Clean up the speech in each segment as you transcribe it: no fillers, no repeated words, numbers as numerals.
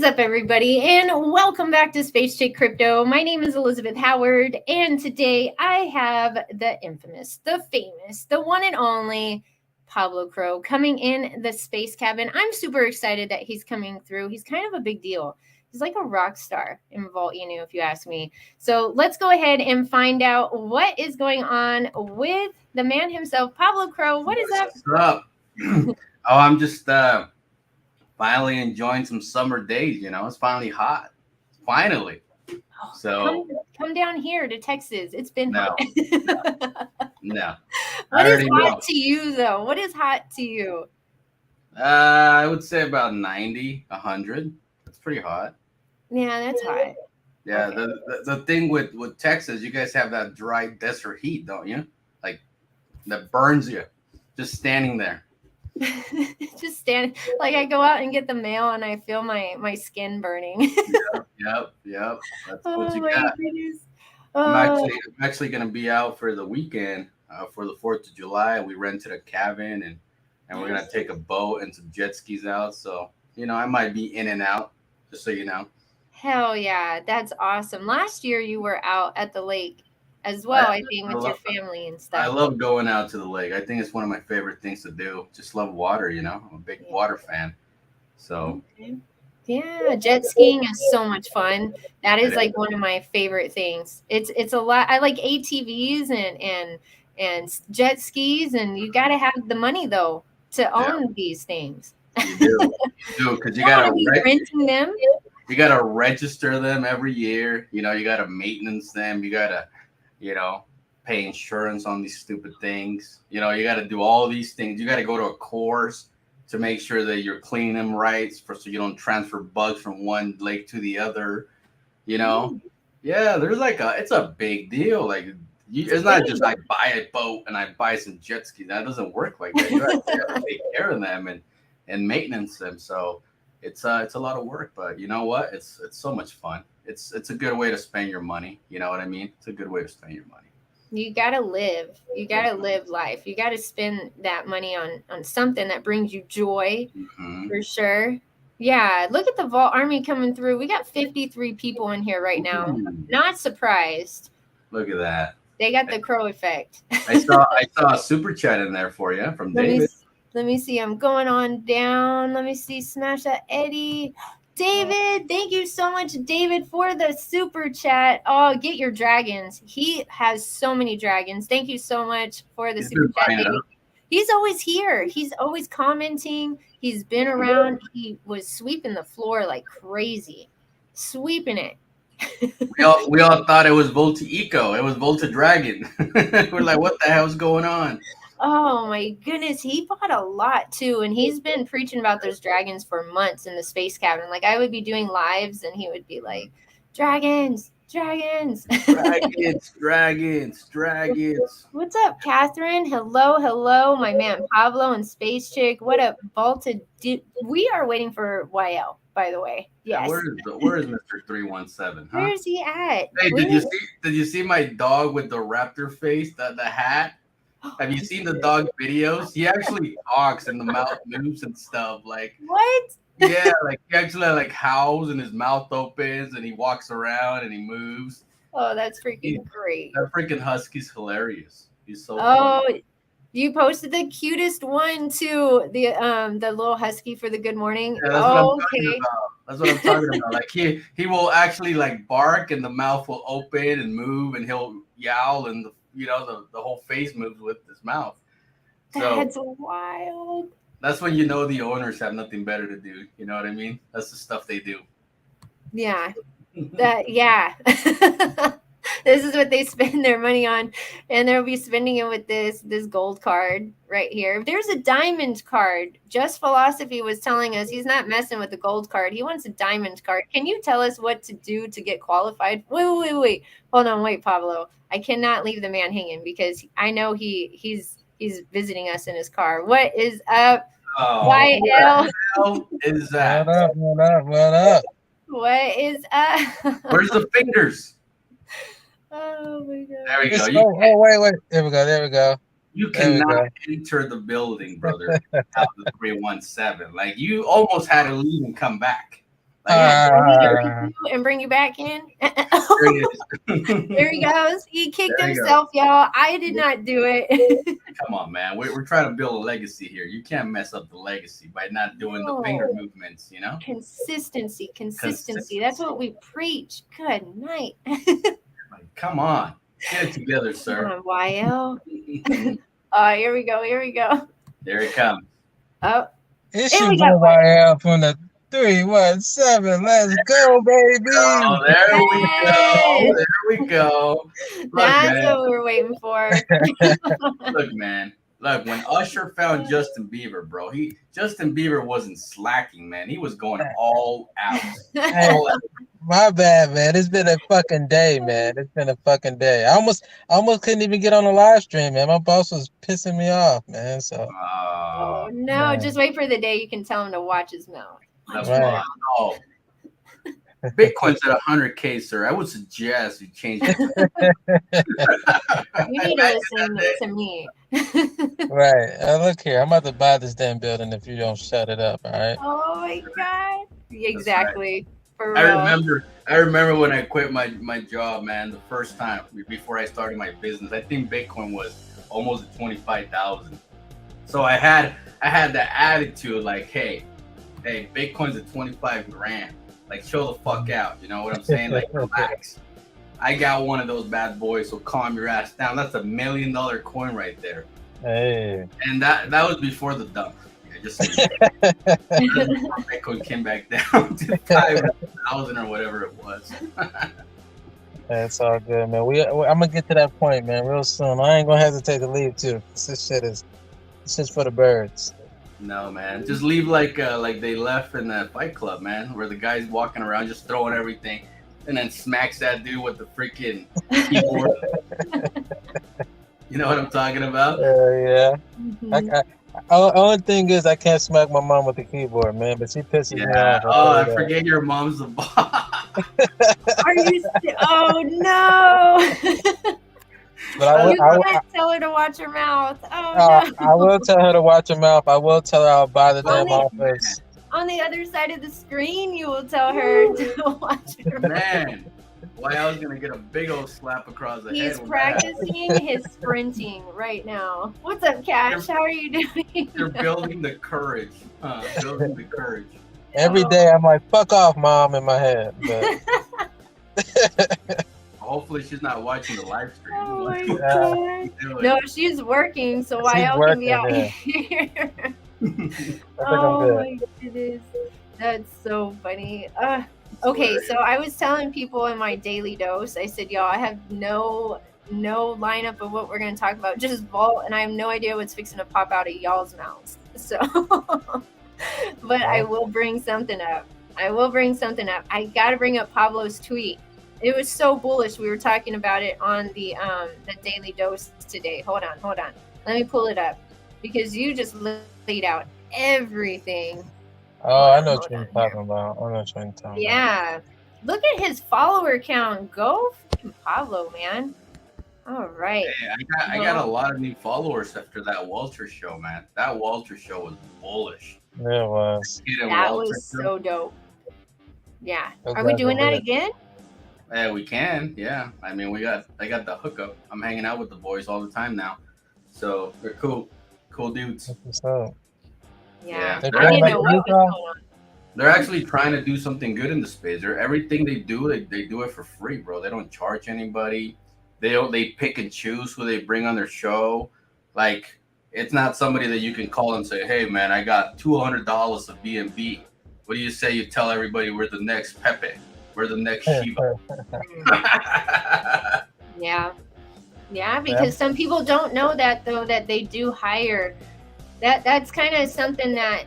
is up, everybody, and welcome back to Space Chick Crypto. My name is Elizabeth Howard, and today I have the infamous, the famous, the one and only Pablo Cro coming in the space cabin. I'm super excited that he's coming through. He's kind of a big deal. He's like a rock star in Vault, if you ask me. So let's go ahead and find out what is going on with the man himself, Pablo Cro. What is up? What's up? I'm just finally enjoying some summer days. It's finally hot. Finally. So come down here to Texas. It's been hot. No. What is hot to you, though? What is hot to you? I would say about 90, 100. That's pretty hot. Yeah, that's hot. Yeah, okay. The thing with Texas, you guys have that dry desert heat, don't you? Like that burns you just standing there. Just stand like I go out and get the mail and I feel my skin burning. Yep. That's what you got. I'm actually gonna be out for the weekend for the 4th of July. We rented a cabin and we're gonna take a boat and some jet skis out. So I might be in and out, just so you know. Hell yeah, that's awesome. Last year you were out at the lake as well, I think, with your family and stuff. I love going out to the lake. I think it's one of my favorite things to do. Just love water, I'm a big water fan. So yeah, jet skiing is so much fun. That is like one of my favorite things. It's a lot. I like ATVs and jet skis, and you got to have the money though to own these things. You do, because you got to renting them. You got to register them every year. You got to maintenance them. You got to pay insurance on these stupid things. You got to do all these things. You got to go to a course to make sure that you're cleaning them right, so you don't transfer bugs from one lake to the other. Yeah, there's it's a big deal. Like it's not just I buy a boat and I buy some jet skis. That doesn't work like that. You have to take care of them and maintenance them. So it's a lot of work, but you know what? It's so much fun. It's a good way to spend your money. You know what I mean? It's a good way to spend your money. You got to live. You got to live life. You got to spend that money on something that brings you joy, for sure. Yeah, look at the Vault Army coming through. We got 53 people in here right now. Not surprised. Look at that. They got the Crow effect. I saw a super chat in there for you from David. Let me see. I'm going on down. Let me see. Smash that Eddie. David, thank you so much, David, for the super chat. Oh, get your dragons. He has so many dragons. Thank you so much for the super chat, David. He's always here. He's always commenting. He's been around. He was sweeping the floor like crazy. Sweeping it. we all thought it was Volta Eco. It was Volta Dragon. We're like, what the hell's going on? Oh my goodness, he bought a lot too, and he's been preaching about those dragons for months in the space cabin. Like I would be doing lives and he would be like, dragons. Dragons. What's up, Catherine? Hello, my man Pablo and Space Chick. What up, Vaulted? We are waiting for YL, by the way. Yes. Where is Mr. 317? Huh? Where's he at? Hey, did you see my dog with the raptor face, the hat? Have you seen the dog videos? He actually talks and the mouth moves and stuff. Like what? Yeah, like he actually howls and his mouth opens and he walks around and he moves. Oh, that's freaking great. That freaking husky's hilarious. He's so funny. You posted the cutest one too. The little husky for the good morning. Yeah, that's what I'm talking about. Like he will actually bark and the mouth will open and move and he'll yowl and the whole face moves with his mouth. So that's wild. That's when the owners have nothing better to do. You know what I mean? That's the stuff they do. Yeah. This is what they spend their money on, and they'll be spending it with this gold card right here. If there's a diamond card, Just Philosophy was telling us he's not messing with the gold card. He wants a diamond card. Can you tell us what to do to get qualified? Wait. Hold on, wait, Pablo. I cannot leave the man hanging because I know he's visiting us in his car. What is up? YL? What is that? What up? What is up? Where's the fingers? Oh my god. There we go. Wait. There we go. You cannot enter the building, brother, without the 317. Like you almost had to leave and come back. Yeah, do we erase you and bring you back in? There he is. There he goes. He kicked There he himself, y'all. I did not do it. Come on, man. We're trying to build a legacy here. You can't mess up the legacy by not doing the finger movements, you know? Consistency. That's what we preach. Good night. Like, come on. Get it together, sir. Come on, YL. Here we go. There it comes. Oh, It's your boy YL from the 317. Let's go, baby. Oh, there we go. Look, that's man. what we were waiting for. Look, man. Look, when Usher found Justin Bieber, bro, Justin Bieber wasn't slacking, man. He was going all out. All out. My bad, man. It's been a fucking day, man. It's been a fucking day. I almost couldn't even get on the live stream, man. My boss was pissing me off, man. So. Oh no! Man. Just wait for the day you can tell him to watch his mouth. That's right. Oh. Bitcoin's at 100K, sir. I would suggest you change it. You need to listen to me. Right. Look here. I'm about to buy this damn building if you don't shut it up. All right. Oh my god. Exactly. Right. For real. I remember when I quit my job, man. The first time before I started my business, I think Bitcoin was almost at 25,000. So I had the attitude like, hey, Bitcoin's at 25 grand. Like, chill the fuck out. You know what I'm saying? Like, relax. I got one of those bad boys, so calm your ass down. That's $1 million coin right there. Hey. And that was before the dump. Yeah, just so Bitcoin came back down to 5,000 or whatever it was. That's all good, man. I'm gonna get to that point, man, real soon. I ain't gonna hesitate to leave too. This shit is for the birds. No, man. Just leave like they left in the Fight Club, man, where the guy's walking around just throwing everything and then smacks that dude with the freaking keyboard. You know what I'm talking about? Yeah. Mhm. Only thing is I can't smack my mom with the keyboard, man, but she pisses me off. I forget your mom's the boss. Are you? Oh no! But you can't tell her to watch her mouth. Oh no! I will tell her to watch her mouth. I will tell her I'll buy the damn office. On the other side of the screen, you will tell her to watch her mouth. Man, I was gonna get a big old slap across the head. He's practicing his sprinting right now. What's up, Cash? How are you doing? You're building the courage. Building the courage. Every day I'm like, fuck off, mom, in my head. But hopefully she's not watching the live stream. Oh my god. No, she's working, so YL can be out here. Oh my goodness. That's so funny. Okay, so I was telling people in my daily dose, I said, y'all, I have no lineup of what we're going to talk about, just vault, and I have no idea what's fixing to pop out of y'all's mouths. So, but I will bring something up. I got to bring up Pablo's tweet. It was so bullish. We were talking about it on the daily dose today. Hold on. Let me pull it up because you just laid out everything. Oh, I know what you're talking about. Yeah. Look at his follower count. Go Pablo, man. All right. Hey, I got a lot of new followers after that Walter show, man. That Walter show was bullish. Yeah, it was. That was so dope. Yeah. Are we doing that again? Yeah, we can. Yeah. I mean, I got the hookup. I'm hanging out with the boys all the time now. So they're cool dudes. What's up? Yeah. I didn't know what was going on. They're actually trying to do something good in the space. Everything they do, they do it for free, bro. They don't charge anybody. They pick and choose who they bring on their show. Like, it's not somebody that you can call and say, hey man, I got $200 of B&B. What do you say you tell everybody we're the next Pepe? We're the next Shiba. Yeah, because some people don't know that though, that they do hire. That's kind of something that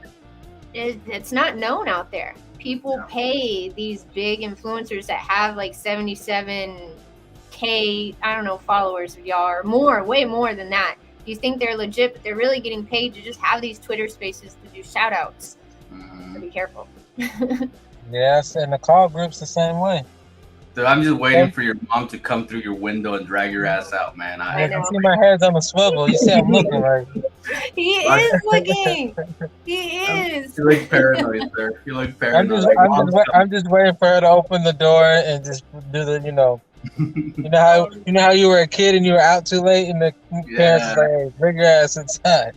it's not known out there. People pay these big influencers that have like 77K, I don't know, followers of y'all, or more, way more than that. You think they're legit, but they're really getting paid to just have these Twitter spaces to do shout outs. So be careful. Yes, and the call group's the same way. Dude, I'm just waiting for your mom to come through your window and drag your ass out, man. I see my head's on the swivel. You see I'm looking like He is looking. He is. You look paranoid, sir. You look paranoid. I'm just waiting for her to open the door and just do the, you know how you were a kid and you were out too late and the parents was like, hey, bring your ass inside.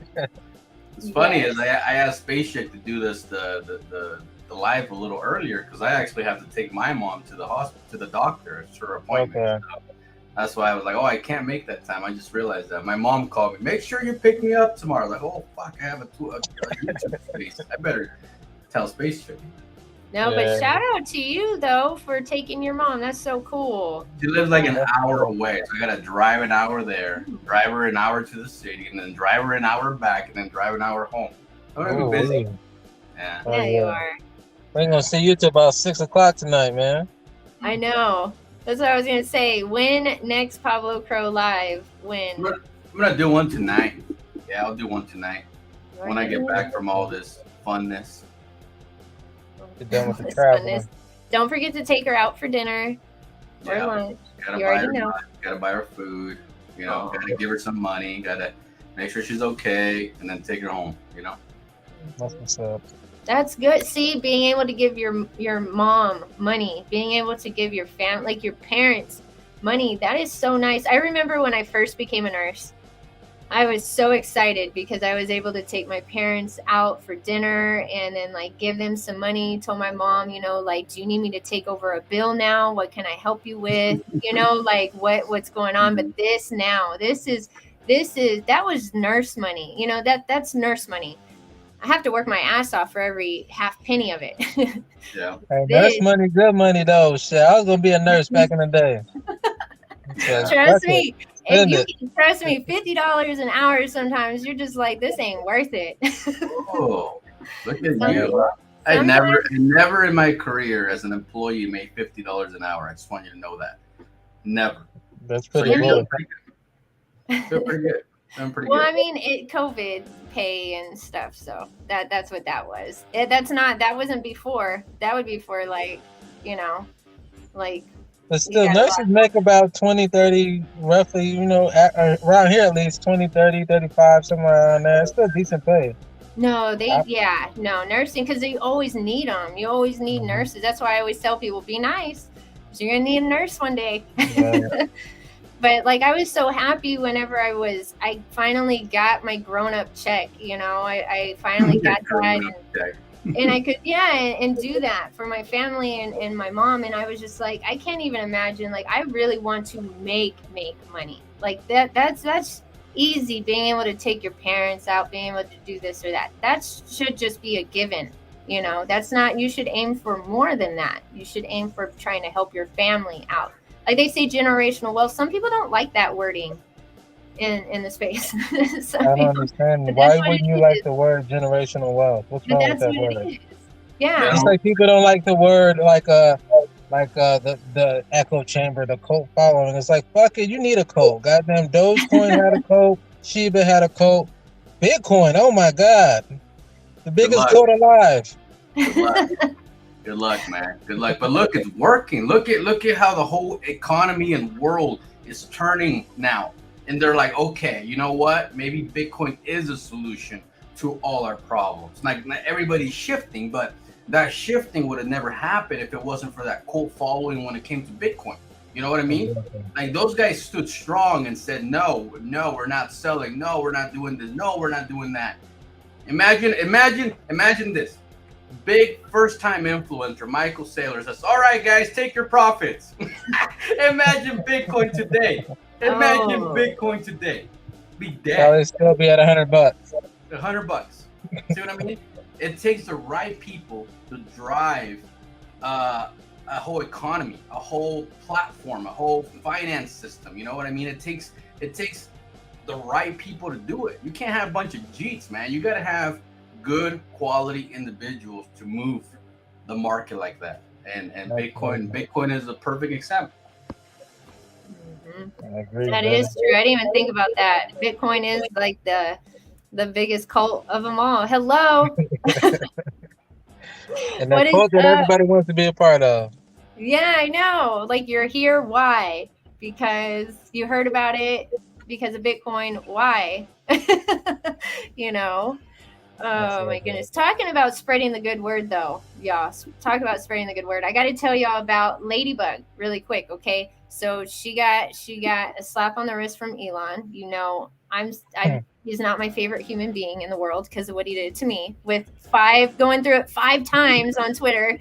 It's funny is I asked Space Chick to do this the live a little earlier because I actually have to take my mom to the hospital to the doctor. It's her appointment. Okay. So that's why I was like, oh, I can't make that time. I just realized that. My mom called me. Make sure you pick me up tomorrow. I was like, oh fuck, I have a YouTube space. I better tell Space Chick. No, but shout out to you though for taking your mom. That's so cool. She lives like an hour away, so I gotta drive an hour there, drive her an hour to the city, and then drive her an hour back, and then drive an hour home. I'm gonna be busy. Yeah. Yeah, you are. We ain't gonna see you till about 6 o'clock tonight, man. I know. That's what I was gonna say. When next Pablo Cro live? When? I'm gonna do one tonight. Yeah, I'll do one tonight when I get back from all this funness. Get done with the travel. Don't forget to take her out for dinner or lunch. Gotta buy her food. Gotta give her some money. Gotta make sure she's okay, and then take her home. That's what's up. That's good. See, being able to give your mom money, being able to give your family, like your parents, money, that is so nice. I remember when I first became a nurse, I was so excited because I was able to take my parents out for dinner and then like give them some money. Told my mom, like, do you need me to take over a bill now? What can I help you with? Like what's going on? But that was nurse money. That's nurse money. I have to work my ass off for every half penny of it. Yeah. Hey, nurse money, good money though. Shit, I was gonna be a nurse back in the day. Trust me. If you can trust me, $50 an hour sometimes you're just like, this ain't worth it. Oh, look at you. I never in my career as an employee made $50 an hour. I just want you to know that. Never. That's pretty good. Feel pretty good. I'm pretty well, good. I mean, COVID pay and stuff, so that's what that was. That wasn't before. That would be for like. But still, nurses make about 20, 30, roughly, around here at least 20, 30, 35, somewhere around there. It's still decent pay. No, nursing, because you always need them. You always need nurses. That's why I always tell people, be nice, because you're going to need a nurse one day. Yeah. But like, I was so happy whenever I finally got my grown-up check, I finally got that. And I could, and do that for my family and my mom. And I was just like, I can't even imagine, like, I really want to make money. Like that's easy, being able to take your parents out, being able to do this or that. That should just be a given. That's not, you should aim for more than that. You should aim for trying to help your family out. Like they say generational wealth. Some people don't like that wording in the space. I don't understand. Why wouldn't you like the word generational wealth? What's wrong with that word? Yeah. It's like people don't like the word like the echo chamber, the cult following. It's like, fuck it, you need a cult. Goddamn, Dogecoin had a cult, Shiba had a cult, Bitcoin, oh my god. The biggest cult alive. Good luck, man. Good luck. But look, it's working. Look at how the whole economy and world is turning now. And they're like, okay, you know what? Maybe Bitcoin is a solution to all our problems. Like, not everybody's shifting, but that shifting would have never happened if it wasn't for that cult following when it came to Bitcoin. You know what I mean? Like, those guys stood strong and said, no, we're not selling. No, we're not doing this. No, we're not doing that. Imagine this. Big first-time influencer Michael Saylor says, all right, guys, take your profits. Imagine Bitcoin today. Imagine Bitcoin today. Be dead. Probably still be at $100. $100. See what I mean? It takes the right people to drive a whole economy, a whole platform, a whole finance system. You know what I mean? It takes the right people to do it. You can't have a bunch of jeets, man. You got to have good quality individuals to move the market like that. And Bitcoin is a perfect example. I agree. That is true. I didn't even think about that. Bitcoin is like the biggest cult of them all. Hello. And that cult that everybody wants to be a part of. Yeah, I know. Like, you're here. Why? Because you heard about it because of Bitcoin. Why? You know. Oh my goodness. Talking about spreading the good word though. Yeah, talk about spreading the good word. I got to tell y'all about Ladybug really quick, okay? So she got a slap on the wrist from Elon. You know, he's not my favorite human being in the world because of what he did to me with going through it 5 times on Twitter.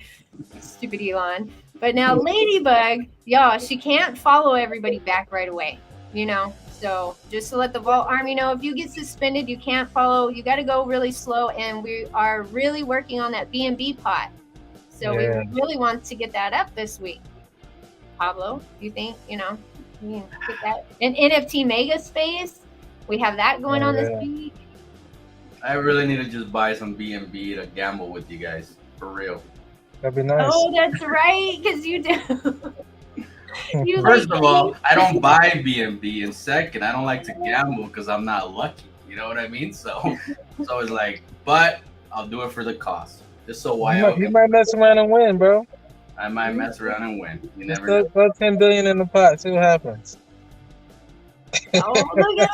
Stupid Elon. But now Ladybug, y'all, she can't follow everybody back right away, you know? So just to let the Vault Army know, if you get suspended, you can't follow. You got to go really slow. And we are really working on that BNB pot. So we really want to get that up this week. Pablo, you think, you know, we can get that? In NFT Mega Space, we have that going on this week. I really need to just buy some BNB to gamble with you guys. For real. That'd be nice. Oh, that's right, because you do. First of all, I don't buy BNB, and second, I don't like to gamble because I'm not lucky. You know what I mean? So it's like, but I'll do it for the cost. Just so you might mess around and win, bro. I might mess around and win. You never know. Throw 10 billion in the pot. See what happens. Oh, look at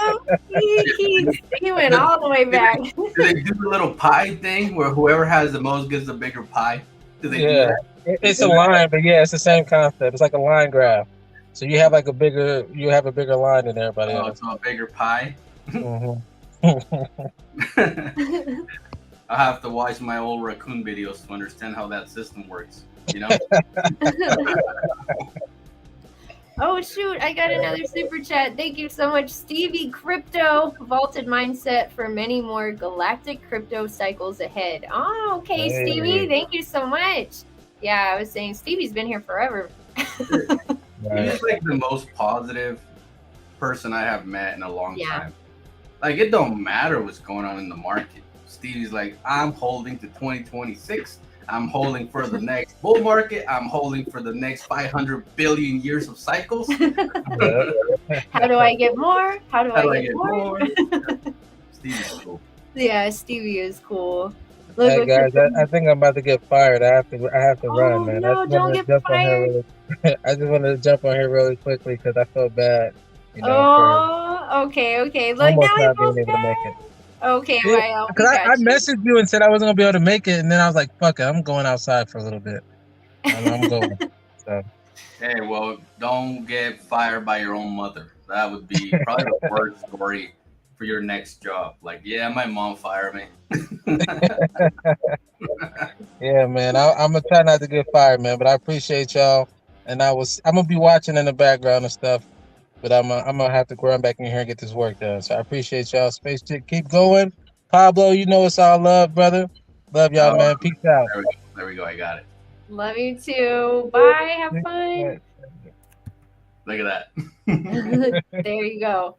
him! He went all the way back. Do they do the little pie thing where whoever has the most gets the bigger pie? Do they do that? It's a line, but yeah, it's the same concept. It's like a line graph. So you have a bigger line than everybody else. So a bigger pie. Mm-hmm. I'll have to watch my old raccoon videos to understand how that system works. You know. Oh shoot! I got another super chat. Thank you so much, Stevie Crypto. Vaulted mindset for many more galactic crypto cycles ahead. Oh, okay, hey. Stevie. Thank you so much. Yeah, I was saying Stevie's been here forever. He's like the most positive person I have met in a long time. Like, it don't matter what's going on in the market. Stevie's like, I'm holding to 2026. I'm holding for the next bull market. I'm holding for the next 500 billion years of cycles. How do I get more? How do I get more? Stevie's cool. Yeah, Stevie is cool. Look, hey guys, I think I'm about to get fired. I have to run, man. No, don't get fired. I just wanted to jump on here really quickly because I felt bad. You know, okay. Look, now I feel bad. Okay, right. Because I messaged you and said I wasn't gonna be able to make it, and then I was like, "Fuck it, I'm going outside for a little bit." I'm going. So. Hey, well, don't get fired by your own mother. That would be probably the worst story for your next job. Like, yeah, my mom fired me. Yeah, man. I'm gonna try not to get fired, man. But I appreciate y'all, and I'm gonna be watching in the background and stuff. But I'm gonna have to run back in here and get this work done. So I appreciate y'all. Space Chick, keep going. Pablo, you know it's all love, brother. Love y'all, man. Peace out. There we go. I got it. Love you too. Bye. Have fun. Look at that. There you go.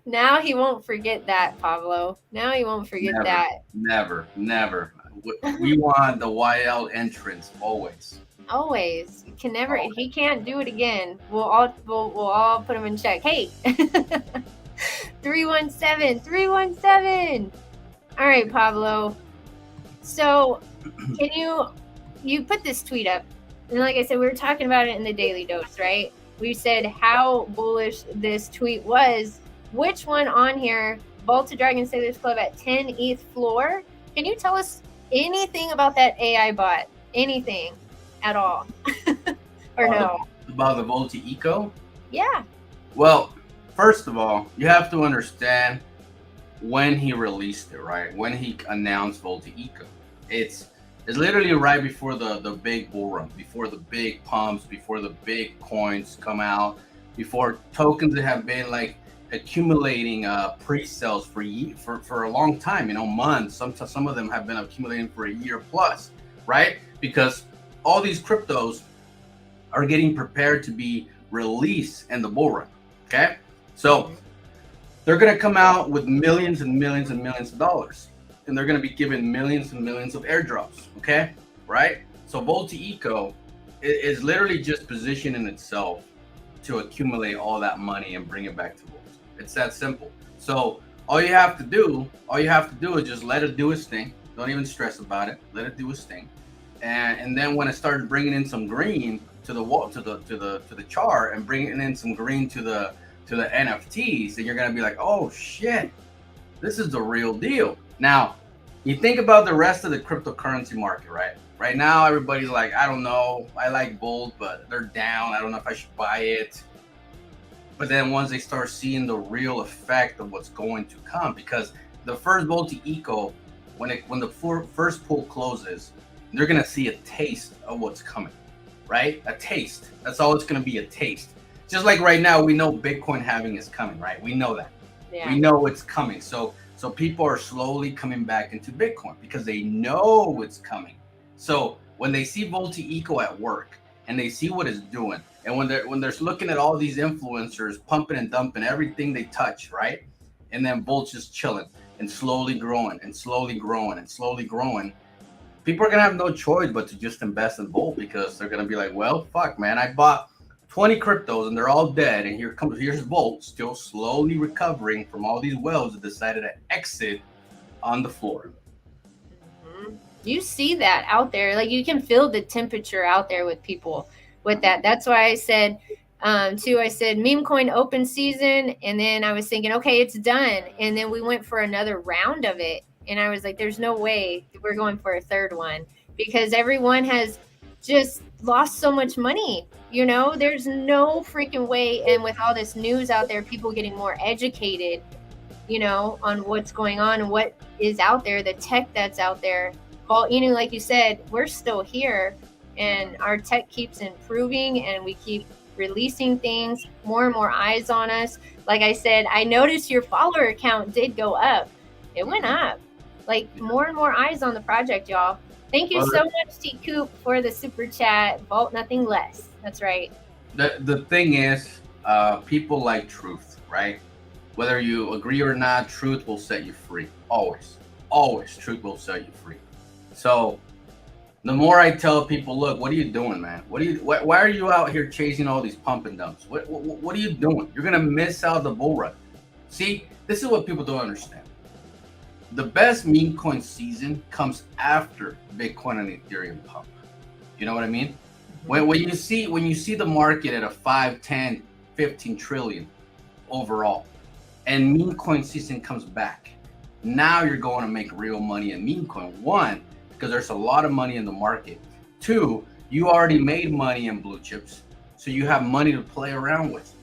Now he won't forget that, Pablo. Now he won't forget that. Never. We want the YL entrance always. Always. You can never. He can't do it again. We'll all put him in check. Hey. 317. All right, Pablo. So, can you put this tweet up? And like I said, we were talking about it in the Daily Dose, right? We said how bullish this tweet was. Which one on here? Vault to Dragon Sailors Club at 10 ETH floor. Can you tell us anything about that AI bot? Anything at all? Or no? About the Volti Eco? Yeah. Well, first of all, you have to understand when he released it, right? When he announced Volti Eco. It's literally right before the big bull run, before the big pumps, before the big coins come out, before tokens that have been like accumulating pre-sales for a long time, months. Some of them have been accumulating for a year plus, right? Because all these cryptos are getting prepared to be released in the bull run. Okay, so they're gonna come out with millions and millions and millions of dollars, and they're gonna be given millions and millions of airdrops. Okay, right? So Volti Eco is literally just positioning itself to accumulate all that money and bring it back to Volt. It's that simple. So all you have to do is just let it do its thing. Don't even stress about it. Let it do its thing. And then when it starts bringing in some green to the wall, to the chart, and bringing in some green to to the NFTs, then you're gonna be like, oh shit, this is the real deal. Now, you think about the rest of the cryptocurrency market, right? Right now, everybody's like, I don't know, I like Bolt, but they're down. I don't know if I should buy it. But then once they start seeing the real effect of what's going to come, because the first multi-eco, when the first pool closes, they're gonna see a taste of what's coming, right? A taste. That's all it's gonna be, a taste. Just like right now, we know Bitcoin halving is coming, right? We know that. Yeah. We know it's coming. So people are slowly coming back into Bitcoin because they know it's coming. So when they see multi-eco at work and they see what it's doing, and when they're looking at all these influencers pumping and dumping everything they touch, right? And then Bolt's just chilling and slowly growing and slowly growing and slowly growing. People are gonna have no choice but to just invest in Bolt, because they're gonna be like, well, fuck, man, I bought 20 cryptos and they're all dead, and here's Bolt still slowly recovering from all these whales that decided to exit on the floor. Mm-hmm. You see that out there, like you can feel the temperature out there with people with that. That's why I said too, I said meme coin open season, and then I was thinking, okay, it's done, and then we went for another round of it, and I was like, there's no way we're going for a third one, because everyone has just lost so much money. You know, there's no freaking way. And with all this news out there, people getting more educated, you know, on what's going on and what is out there, the tech that's out there. Well, you know, like you said, we're still here, and our tech keeps improving, and we keep releasing things, more and more eyes on us. Like I said, I noticed your follower count did go up. It went up. Like more and more eyes on the project, y'all. Thank you so much, T Coop, for the super chat. Vault nothing less. That's right. The thing is, people like truth, right? Whether you agree or not, truth will set you free. Always, truth will set you free. So the more I tell people, look, what are you doing, man? Why are you out here chasing all these pump and dumps? What are you doing? You're gonna miss out the bull run. See, this is what people don't understand. The best meme coin season comes after Bitcoin and Ethereum pump. You know what I mean? When you see the market at a 5, 10, 15 trillion overall, and meme coin season comes back, now you're going to make real money in meme coin. One, because there's a lot of money in the market. Two, you already made money in blue chips, so you have money to play around with.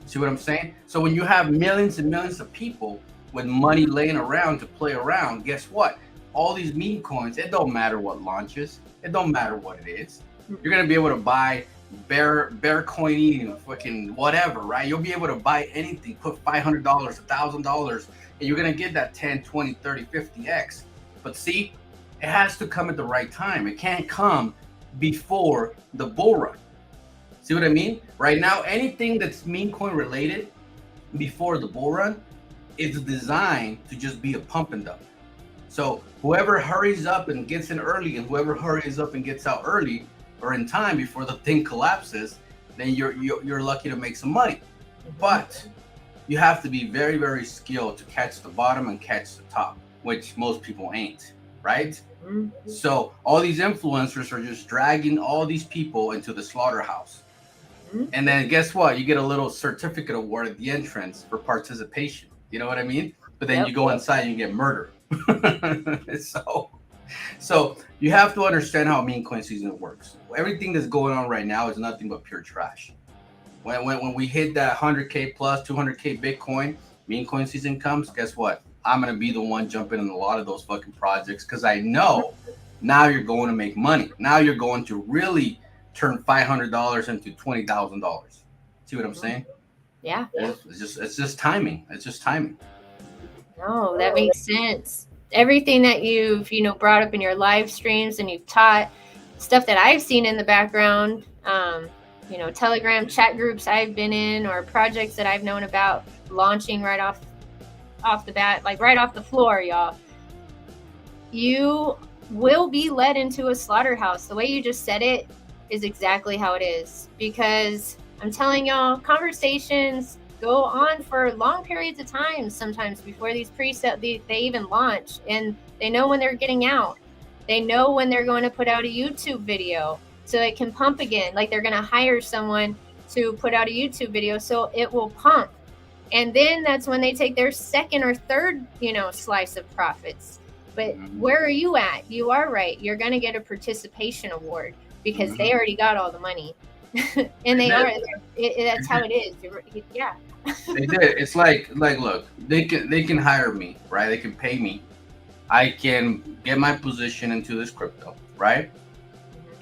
See what I'm saying? So when you have millions and millions of people with money laying around to play around, guess what? All these meme coins, it don't matter what launches, it don't matter what it is. You're gonna be able to buy bear coin, fucking whatever, right? You'll be able to buy anything, put $500, $1,000, and you're gonna get that 10, 20, 30, 50x. But see, it has to come at the right time. It can't come before the bull run. See what I mean? Right now, anything that's meme coin related before the bull run is designed to just be a pump and dump. So whoever hurries up and gets in early, and whoever hurries up and gets out early or in time before the thing collapses, then you're lucky to make some money. But you have to be very, very skilled to catch the bottom and catch the top, which most people ain't, right? Mm-hmm. So all these influencers are just dragging all these people into the slaughterhouse. Mm-hmm. And then guess what? You get a little certificate award at the entrance for participation. You know what I mean? But then you go inside and you get murdered. So you have to understand how meme coin season works. Everything that's going on right now is nothing but pure trash. When we hit that 100K plus 200K Bitcoin, meme coin season comes, guess what? I'm going to be the one jumping in a lot of those fucking projects, because I know now you're going to make money. Now you're going to really turn $500 into $20,000. See what I'm saying? Yeah. It's just timing. It's just timing. No, that makes sense. Everything that you've, brought up in your live streams and you've taught, stuff that I've seen in the background, Telegram chat groups I've been in, or projects that I've known about launching right off the bat, like right off the floor, y'all. You will be led into a slaughterhouse. The way you just said it is exactly how it is, because I'm telling y'all, conversations go on for long periods of time sometimes before these presets they even launch, and they know when they're getting out. They know when they're going to put out a YouTube video so it can pump again. Like they're going to hire someone to put out a YouTube video so it will pump. And then that's when they take their second or third, slice of profits. But where are you at? You are right. You're going to get a participation award because they already got all the money. And that's how it is. Yeah. They did. It's like look, they can hire me, right? They can pay me. I can get my position into this crypto, right?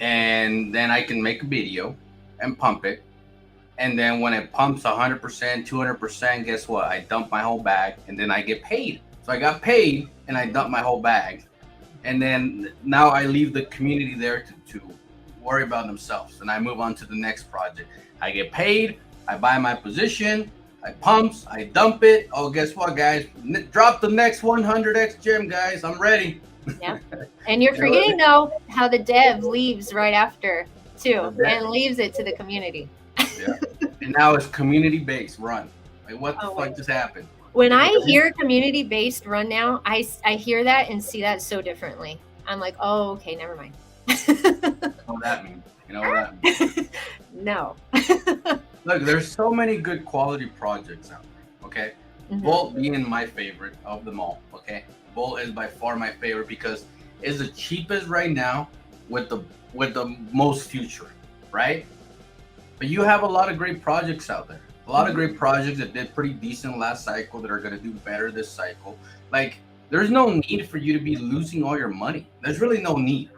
And then I can make a video and pump it. And then when it pumps 100%, 200%, guess what? I dump my whole bag and then I get paid. So I got paid and I dump my whole bag. And then now I leave the community there to worry about themselves. And I move on to the next project. I get paid. I buy my position. I pumps. I dump it. Oh, guess what, guys? Drop the next 100x gem, guys. I'm ready. Yeah. And you're forgetting though how the dev leaves right after too, and leaves it to the community. Yeah. And now it's community based run. Like what the fuck just happened? When I hear community based run now, I hear that and see that so differently. I'm like, oh, okay, never mind. What that means? You know what that means? No. Look, there's so many good quality projects out there. Okay, Bolt being my favorite of them all. Okay, Bolt is by far my favorite because it's the cheapest right now with the most future, right? But you have a lot of great projects out there. A lot of great projects that did pretty decent last cycle that are going to do better this cycle. Like, there's no need for you to be losing all your money. There's really no need.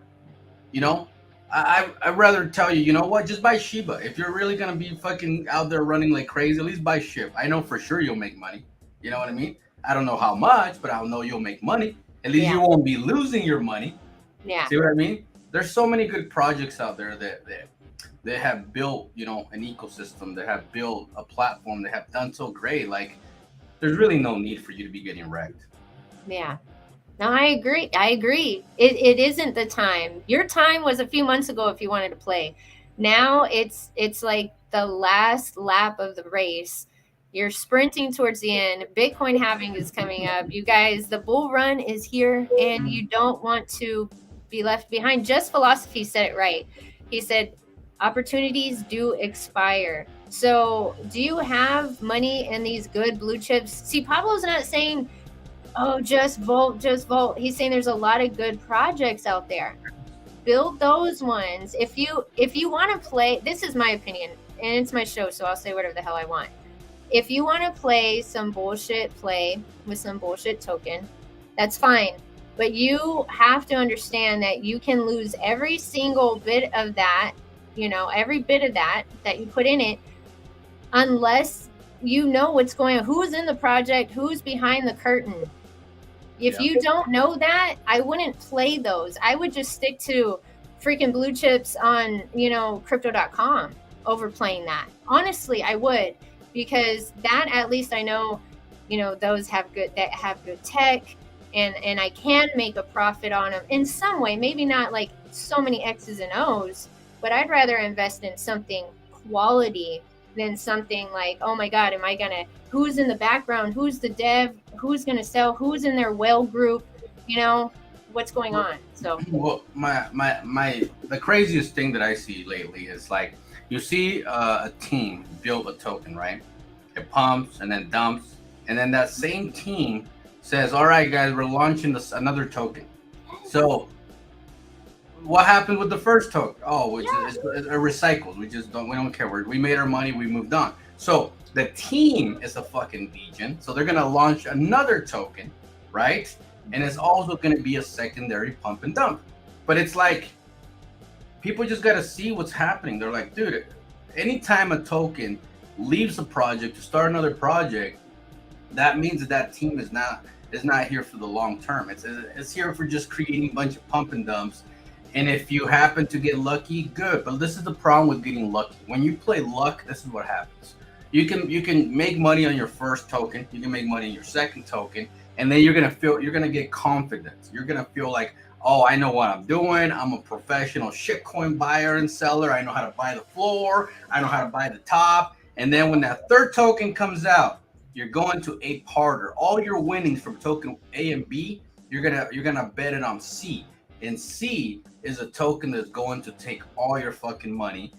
You know, I'd rather tell you, you know what, just buy Shiba. If you're really going to be fucking out there running like crazy, at least buy SHIB. I know for sure you'll make money. You know what I mean? I don't know how much, but I'll know you'll make money. At least you won't be losing your money. Yeah. See what I mean? There's so many good projects out there that they have built, you know, an ecosystem, they have built a platform, they have done so great. Like, there's really no need for you to be getting wrecked. Yeah. No, I agree. It isn't the time. Your time was a few months ago if you wanted to play. Now it's like the last lap of the race. You're sprinting towards the end. Bitcoin halving is coming up. You guys, the bull run is here and you don't want to be left behind. Just Philosophy said it right. He said, opportunities do expire. So do you have money in these good blue chips? See, Pablo's not saying, oh, just Volt. He's saying there's a lot of good projects out there. Build those ones. If you want to play, this is my opinion, and it's my show, so I'll say whatever the hell I want. If you want to play some bullshit play with some bullshit token, that's fine. But you have to understand that you can lose every single bit of that, every bit of that you put in it, unless you know what's going on, who's in the project, who's behind the curtain. If you don't know that, I wouldn't play those. I would just stick to freaking blue chips on, crypto.com over playing that. Honestly, I would, because that, at least I know, those have good tech, and I can make a profit on them in some way, maybe not like so many X's and O's, but I'd rather invest in something quality than something like, oh my God, who's in the background? Who's the dev? Who's going to sell? Who's in their whale group? What's going on? So, well, the craziest thing that I see lately is like, you see a team build a token, right? It pumps and then dumps. And then that same team says, all right, guys, we're launching another token. So what happened with the first token? Oh, it recycles. We don't care. We made our money. We moved on. So the team is a fucking degen. So they're going to launch another token, right? And it's also going to be a secondary pump and dump. But it's like, people just got to see what's happening. They're like, dude, anytime a token leaves a project to start another project, that means that team is not here for the long term. It's here for just creating a bunch of pump and dumps. And if you happen to get lucky, good. But this is the problem with getting lucky. When you play luck, this is what happens. You can make money on your first token. You can make money on your second token, and then you're gonna get confidence. You're gonna feel like, oh, I know what I'm doing. I'm a professional shitcoin buyer and seller. I know how to buy the floor. I know how to buy the top. And then when that third token comes out, you're going to ape harder. All your winnings from token A and B, you're gonna bet it on C. And C is a token that's going to take all your fucking money,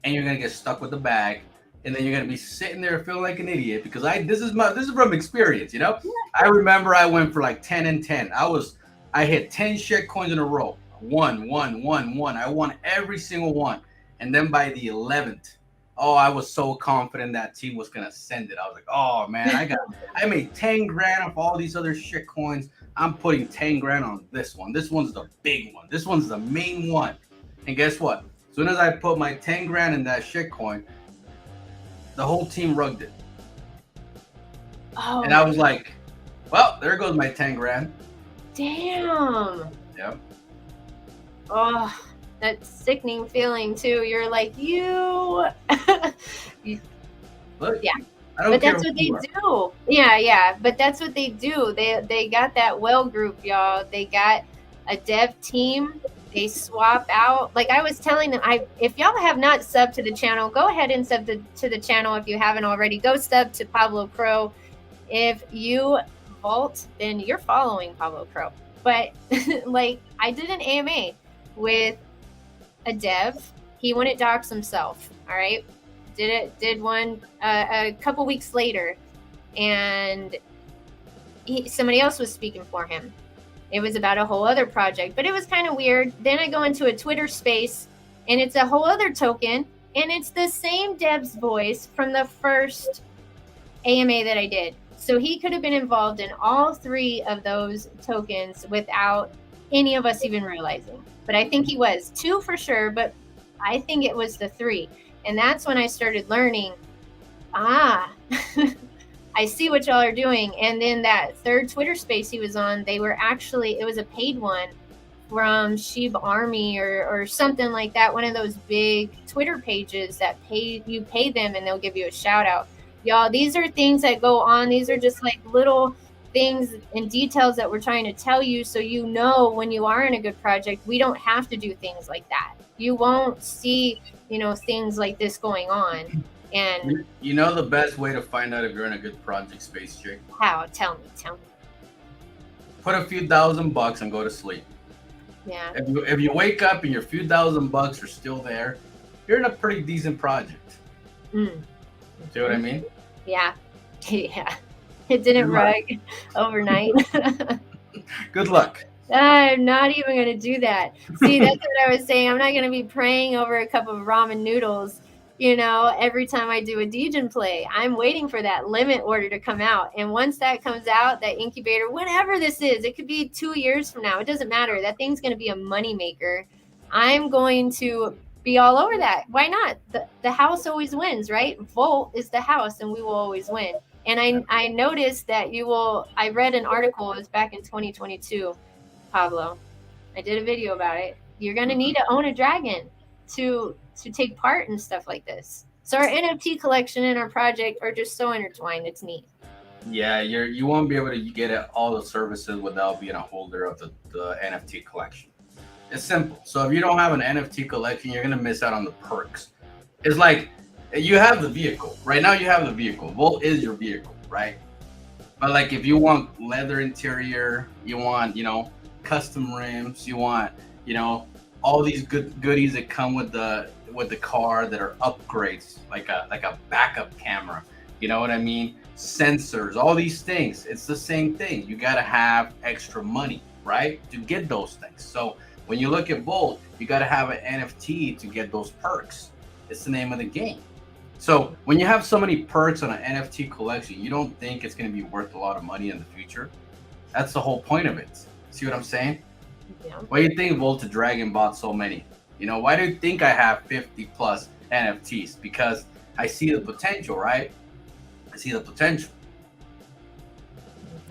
and you're gonna get stuck with the bag. and then you're gonna be sitting there feeling like an idiot because this is from experience, you know. I remember I went for like 10 and 10. I hit 10 shit coins in a row. One. I won every single one. And then by the 11th, oh, I was so confident that team was gonna send it. I was like, oh man, I made 10 grand off all these other shit coins. I'm putting 10 grand on this one. This one's the big one. This one's the main one. And guess what? As soon as I put my 10 grand in that shit coin, the whole team rugged it. Oh. And I was like, well, there goes my 10 grand. Damn. Yep. Oh, that sickening feeling too. You're like, Look, yeah. I don't But care that's what they you are. do. Yeah. But that's what they do. They got that well group, y'all. They got a dev team. They swap out. Like I was telling them, if y'all have not subbed to the channel, go ahead and sub to the channel if you haven't already. Go sub to Pablo Cro. If you vault, then you're following Pablo Cro. But like I did an AMA with a dev. He wouldn't dox himself. All right. Did one a couple weeks later, and somebody else was speaking for him. It was about a whole other project, but it was kind of weird. Then I go into a Twitter space, and it's a whole other token, and it's the same dev's voice from the first AMA that I did. So he could have been involved in all three of those tokens without any of us even realizing. But I think he was. 2 for sure, but I think it was the 3. And that's when I started learning, I see what y'all are doing. And then that third Twitter space he was on, it was a paid one from Sheeb Army or something like that. One of those big Twitter pages that you pay them and they'll give you a shout out. Y'all, these are things that go on. These are just like little things and details that we're trying to tell you so you know when you are in a good project, we don't have to do things like that. You won't see, things like this going on. And you know the best way to find out if you're in a good project, Space Chick? how? Tell me. Put a few $1,000 and go to sleep. Yeah. If you wake up and your few $1,000 are still there, you're in a pretty decent project. See what I mean? Yeah. Yeah. It didn't rug overnight. Good luck. I'm not even going to do that. See, that's what I was saying. I'm not going to be praying over a cup of ramen noodles, every time I do a Degen play. I'm waiting for that limit order to come out. And once that comes out, that incubator, whenever this is, it could be 2 years from now. It doesn't matter. That thing's going to be a money maker. I'm going to be all over that. Why not? The house always wins, right? Volt is the house and we will always win. And I noticed that I read an article, it was back in 2022, Pablo. I did a video about it. You're going to need to own a dragon to take part in stuff like this. So our NFT collection and our project are just so intertwined. It's neat. Yeah, you won't be able to get all the services without being a holder of the NFT collection. It's simple. So if you don't have an NFT collection, you're going to miss out on the perks. It's like you have the vehicle. Right now you have the vehicle. Volt is your vehicle, right? But like if you want leather interior, you want, custom rims, you want, all these goodies that come with the car that are upgrades, like a backup camera, you know what I mean? Sensors, all these things. It's the same thing. You got to have extra money, right, to get those things. So when you look at Volt, you got to have an NFT to get those perks. It's the name of the game. So when you have so many perks on an NFT collection, you don't think it's going to be worth a lot of money in the future. That's the whole point of it. See what I'm saying? Yeah. Why do you think Volta Dragon bought so many? Why do you think I have 50 plus NFTs? Because I see the potential, right? I see the potential.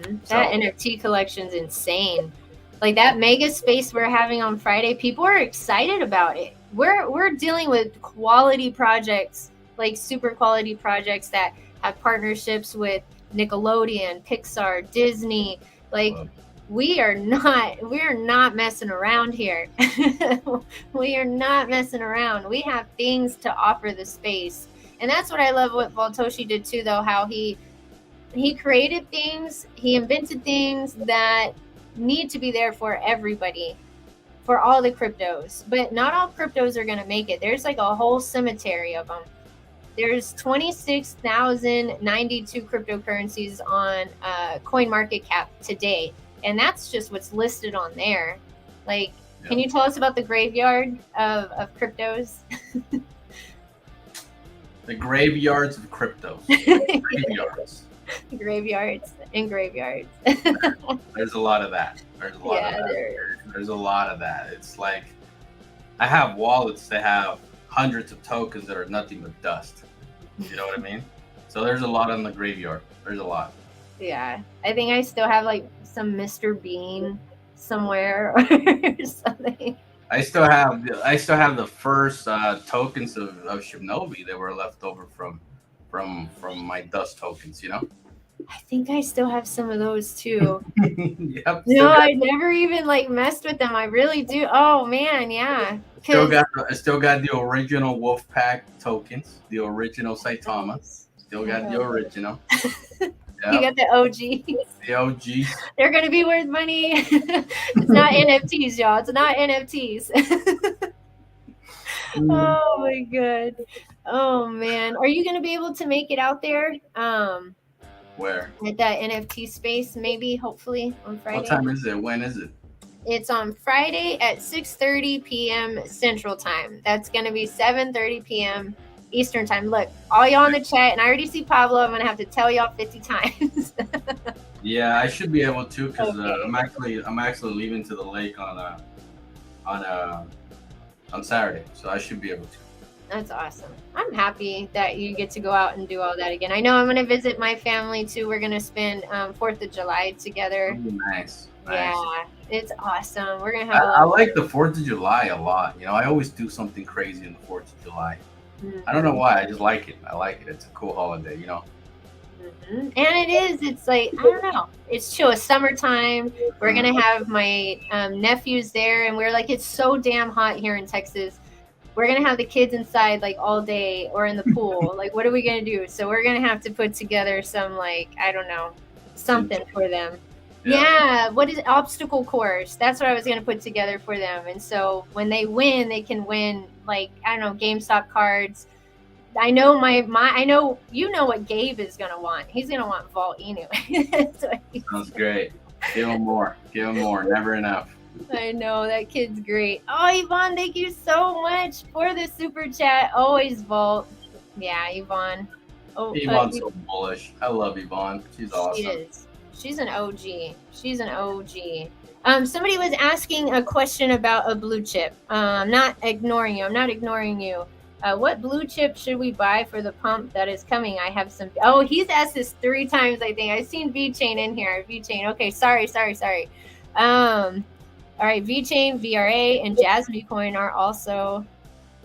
Mm-hmm. That NFT collection's insane. Like that mega space we're having on Friday, people are excited about it. We're dealing with quality projects, like super quality projects that have partnerships with Nickelodeon, Pixar, Disney. Like we are not messing around here. We are not messing around. We have things to offer the space. And that's what I love what Voltoshi did too, though, how he created things, he invented things that need to be there for everybody, for all the cryptos. But not all cryptos are going to make it. There's like a whole cemetery of them. There's 26,092 cryptocurrencies on CoinMarketCap today, and that's just what's listed on there. Like, can you tell us about the graveyard of cryptos? The graveyards of cryptos. Graveyards. Graveyards and graveyards. There's a lot of that. There's a lot of that. There's a lot of that. It's like, I have wallets that have hundreds of tokens that are nothing but dust. You know what I mean? So there's a lot on the graveyard. There's a lot. Yeah, I think I still have like some Mr. Bean somewhere or something. I still have the first tokens of Shinobi that were left over from my dust tokens. You know. I think I still have some of those too. Yep. No, I never even like messed with them. I really do. Oh man, yeah. I still got the original Wolfpack tokens, the original Saitama. Still got the original. Yep. You got the OGs. The OGs. They're gonna be worth money. It's not NFTs, y'all. It's not NFTs. Oh my god. Oh man. Are you gonna be able to make it out there? Where? At that NFT space, maybe, hopefully, on Friday. What time is it? When is it? It's on Friday at 6:30 p.m. Central Time. That's going to be 7:30 p.m. Eastern Time. Look, all y'all in the chat, and I already see Pablo. I'm going to have to tell y'all 50 times. Yeah, I should be able to because Okay. I'm actually leaving to the lake on Saturday, so I should be able to. That's awesome. I'm happy that you get to go out and do all that again. I know I'm going to visit my family too. We're going to spend 4th of July together. Ooh, nice. Yeah, it's awesome. We're going to have I like the 4th of July a lot. You know, I always do something crazy on the 4th of July. Mm-hmm. I don't know why. I just like it. I like it. It's a cool holiday, you know. Mm-hmm. And it is. It's like, I don't know. It's chill. It's summertime. We're going to have my nephews there. And we're like, it's so damn hot here in Texas. We're going to have the kids inside like all day or in the pool. Like, what are we going to do? So we're going to have to put together some, like, I don't know, something for them. Yeah. What is obstacle course? That's what I was going to put together for them. And so when they win, they can win, like, I don't know, GameStop cards. I know I know you know what Gabe is going to want. He's going to want Vault anyway. Sounds great. Give him more. Give him more. Never enough. I know, that kid's great. Oh, Yvonne, thank you so much for the super chat. Always Vault. Yeah, Yvonne. Oh, Yvonne's so bullish. I love Yvonne. She's awesome. She is. She's an OG. She's an OG. Somebody was asking a question about a blue chip. I'm not ignoring you. I'm not ignoring you. What blue chip should we buy for the pump that is coming? I have some. Oh, he's asked this 3 times, I think. I've seen VeChain in here. VeChain. Okay, sorry. All right, VeChain, VRA, and Jasmine Coin are also,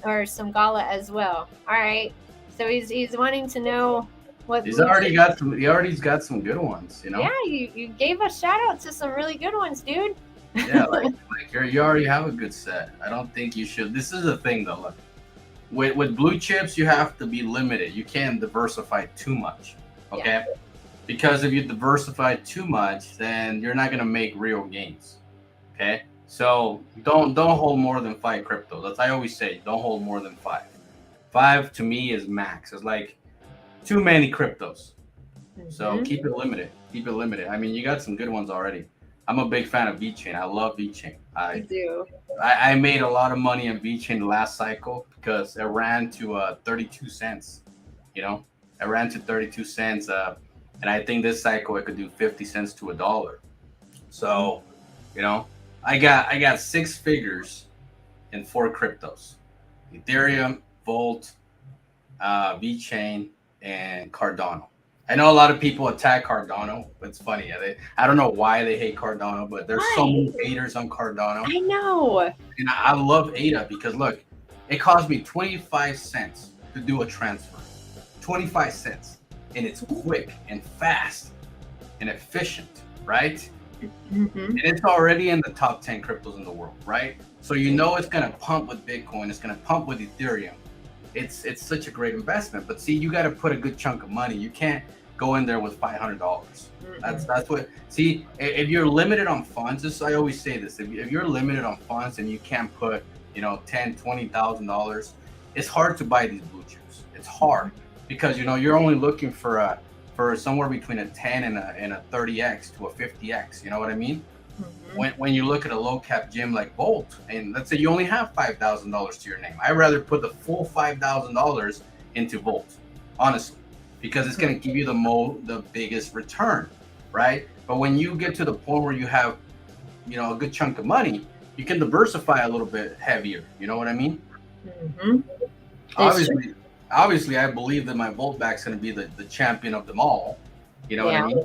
or Samgala as well. All right, so he's wanting to know what. He's already got some. He already got some good ones, you know. Yeah, you gave a shout out to some really good ones, dude. Yeah, like you already have a good set. I don't think you should. This is the thing though. Look, with blue chips, you have to be limited. You can't diversify too much. Okay, Yeah. because if you diversify too much, then you're not gonna make real gains. Okay, so don't hold more than 5 cryptos. That's I always say. Don't hold more than 5. 5 to me is max. It's like too many cryptos. So keep it limited. Keep it limited. I mean, you got some good ones already. I'm a big fan of VeChain. I love VeChain. I do. I made a lot of money on VeChain the last cycle because it ran to 32 cents. You know, it ran to 32 cents. And I think this cycle it could do 50 cents to $1. So, you know. I got 6 figures in 4 cryptos: Ethereum, Volt, VeChain, and Cardano. I know a lot of people attack Cardano, but it's funny. I don't know why they hate Cardano, but there's so many haters on Cardano. I know. And I love ADA because look, it cost me 25 cents to do a transfer. 25 cents, and it's quick and fast and efficient, right? And it's already in the top 10 cryptos in the world, right? So you know it's gonna pump with Bitcoin, it's gonna pump with Ethereum. It's such a great investment. But see, you got to put a good chunk of money. You can't go in there with $500. That's what. See, if you're limited on funds, this I always say this. If you're limited on funds and you can't put, $10,000, $20,000, it's hard to buy these blue chips. It's hard because you're only looking for somewhere between a 10 and a 30x to a 50x. You know what I mean? When you look at a low cap gym like Volt, and let's say you only have $5,000 to your name, I'd rather put the full $5,000 into Volt, honestly, because it's going to give you the biggest return, right? But when you get to the point where you have, a good chunk of money, you can diversify a little bit heavier. You know what I mean? Obviously, I believe that my Volt back's going to be the champion of them all. You know what I mean?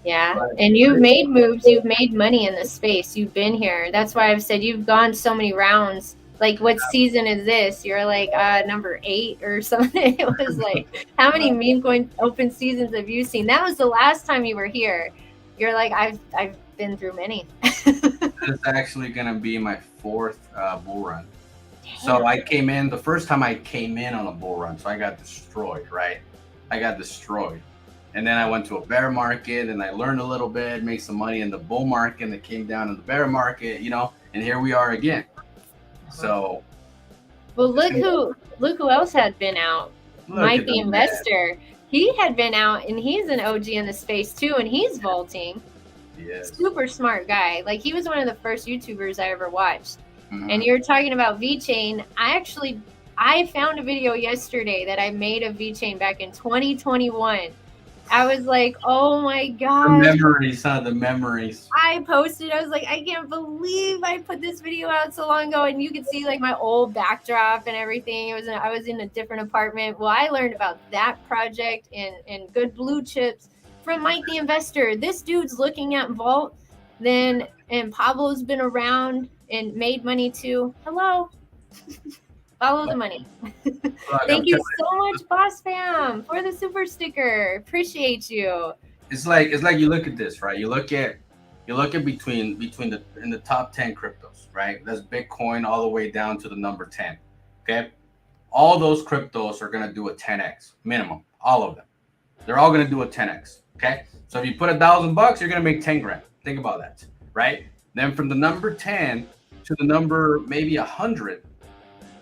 Yeah, and you've made moves, you've made money in this space, you've been here. That's why I've said you've gone so many rounds. Like, what season is this? You're like number 8 or something. It was like, how many meme coin open seasons have you seen? That was the last time you were here. You're like, I've been through many. It's actually gonna be my 4th bull run. Damn. So I came in the first time I came in on a bull run, so I got destroyed, right? And then I went to a bear market and I learned a little bit, made some money in the bull market, and it came down in the bear market, and here we are again. So, well, look who else had been out. Mike the Investor. He had been out, and he's an OG in the space too, and he's vaulting. Yes. Super smart guy. Like, he was one of the first YouTubers I ever watched. And you're talking about VeChain. I found a video yesterday that I made of VeChain back in 2021. I was like, oh my God. The memories. I posted, I was like, I can't believe I put this video out so long ago. And you could see like my old backdrop and everything. I was in a different apartment. Well, I learned about that project and good blue chips from Mike the Investor. This dude's looking at Vault. And Pablo's been around and made money too. Hello. Follow the money. Thank you so much, Boss Fam, for the super sticker. Appreciate you. It's like you look at this, right? You look at between in the top 10 cryptos, right? That's Bitcoin all the way down to the number 10. Okay, all those cryptos are gonna do a 10x minimum. All of them, they're all gonna do a 10x. Okay, so if you put $1,000, you're gonna make 10 grand. Think about that, right? Then from the number 10 to the number maybe 100.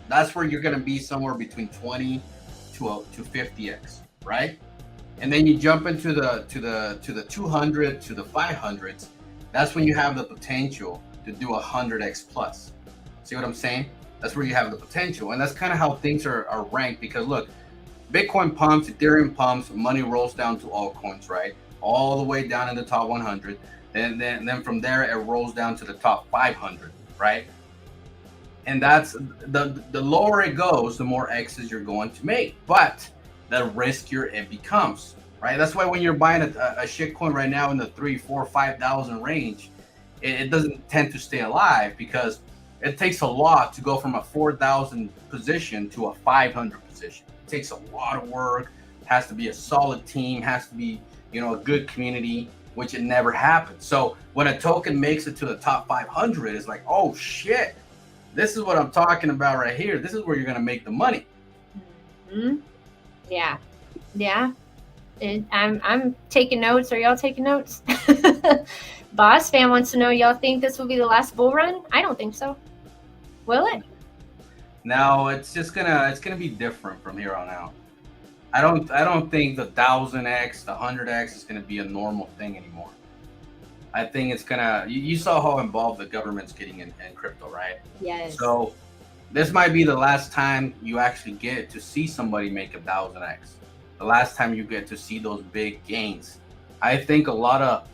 That's where you're going to be somewhere between 20 to 50x, right? And then you jump into the 200 to the 500s. That's when you have the potential to do 100x plus. See what I'm saying? That's where you have the potential, and that's kind of how things are ranked. Because look, Bitcoin pumps, Ethereum pumps, money rolls down to altcoins, right? All the way down in the top 100, and then from there it rolls down to the top 500, right? And that's the lower it goes, the more X's you're going to make, but the riskier it becomes, right? That's why when you're buying a shitcoin right now in the 3, 4, 5,000 range, it doesn't tend to stay alive, because it takes a lot to go from a 4,000 position to a 500 position. It takes a lot of work. It has to be a solid team, has to be, a good community, which it never happens. So when a token makes it to the top 500, it's like, oh shit. This is what I'm talking about right here. This is where you're going to make the money. Yeah. And I'm taking notes. Are y'all taking notes? Boss Fam wants to know, y'all think this will be the last bull run? I don't think so. Will it? No, it's gonna be different from here on out. I don't think the 1,000x, the 100x is gonna be a normal thing anymore. I think it's gonna. You saw how involved the government's getting in crypto, right? Yes. So this might be the last time you actually get to see somebody make 1,000x. The last time you get to see those big gains. I think a lot of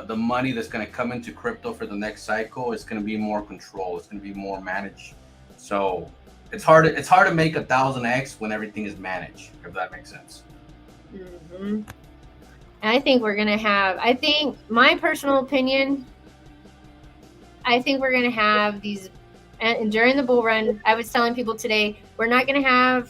the money that's gonna come into crypto for the next cycle is gonna be more control. It's gonna be more managed. So it's hard to make 1,000x when everything is managed. If that makes sense. Mm-hmm. I think my personal opinion, I think we're going to have these, and during the bull run, I was telling people today, we're going to have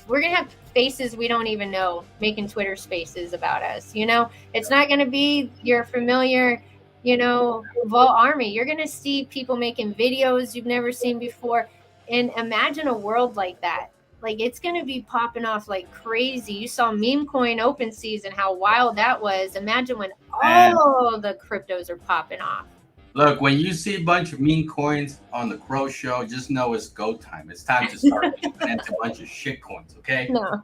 faces we don't even know making Twitter spaces about us. It's not going to be your familiar, Vault Army. You're going to see people making videos you've never seen before. And imagine a world like that. Like, it's going to be popping off like crazy. You saw meme coin open season, how wild that was. Imagine when all the cryptos are popping off. Look, when you see a bunch of meme coins on the Crow Show, just know it's go time. It's time to start jumping into a bunch of shit coins, okay? No.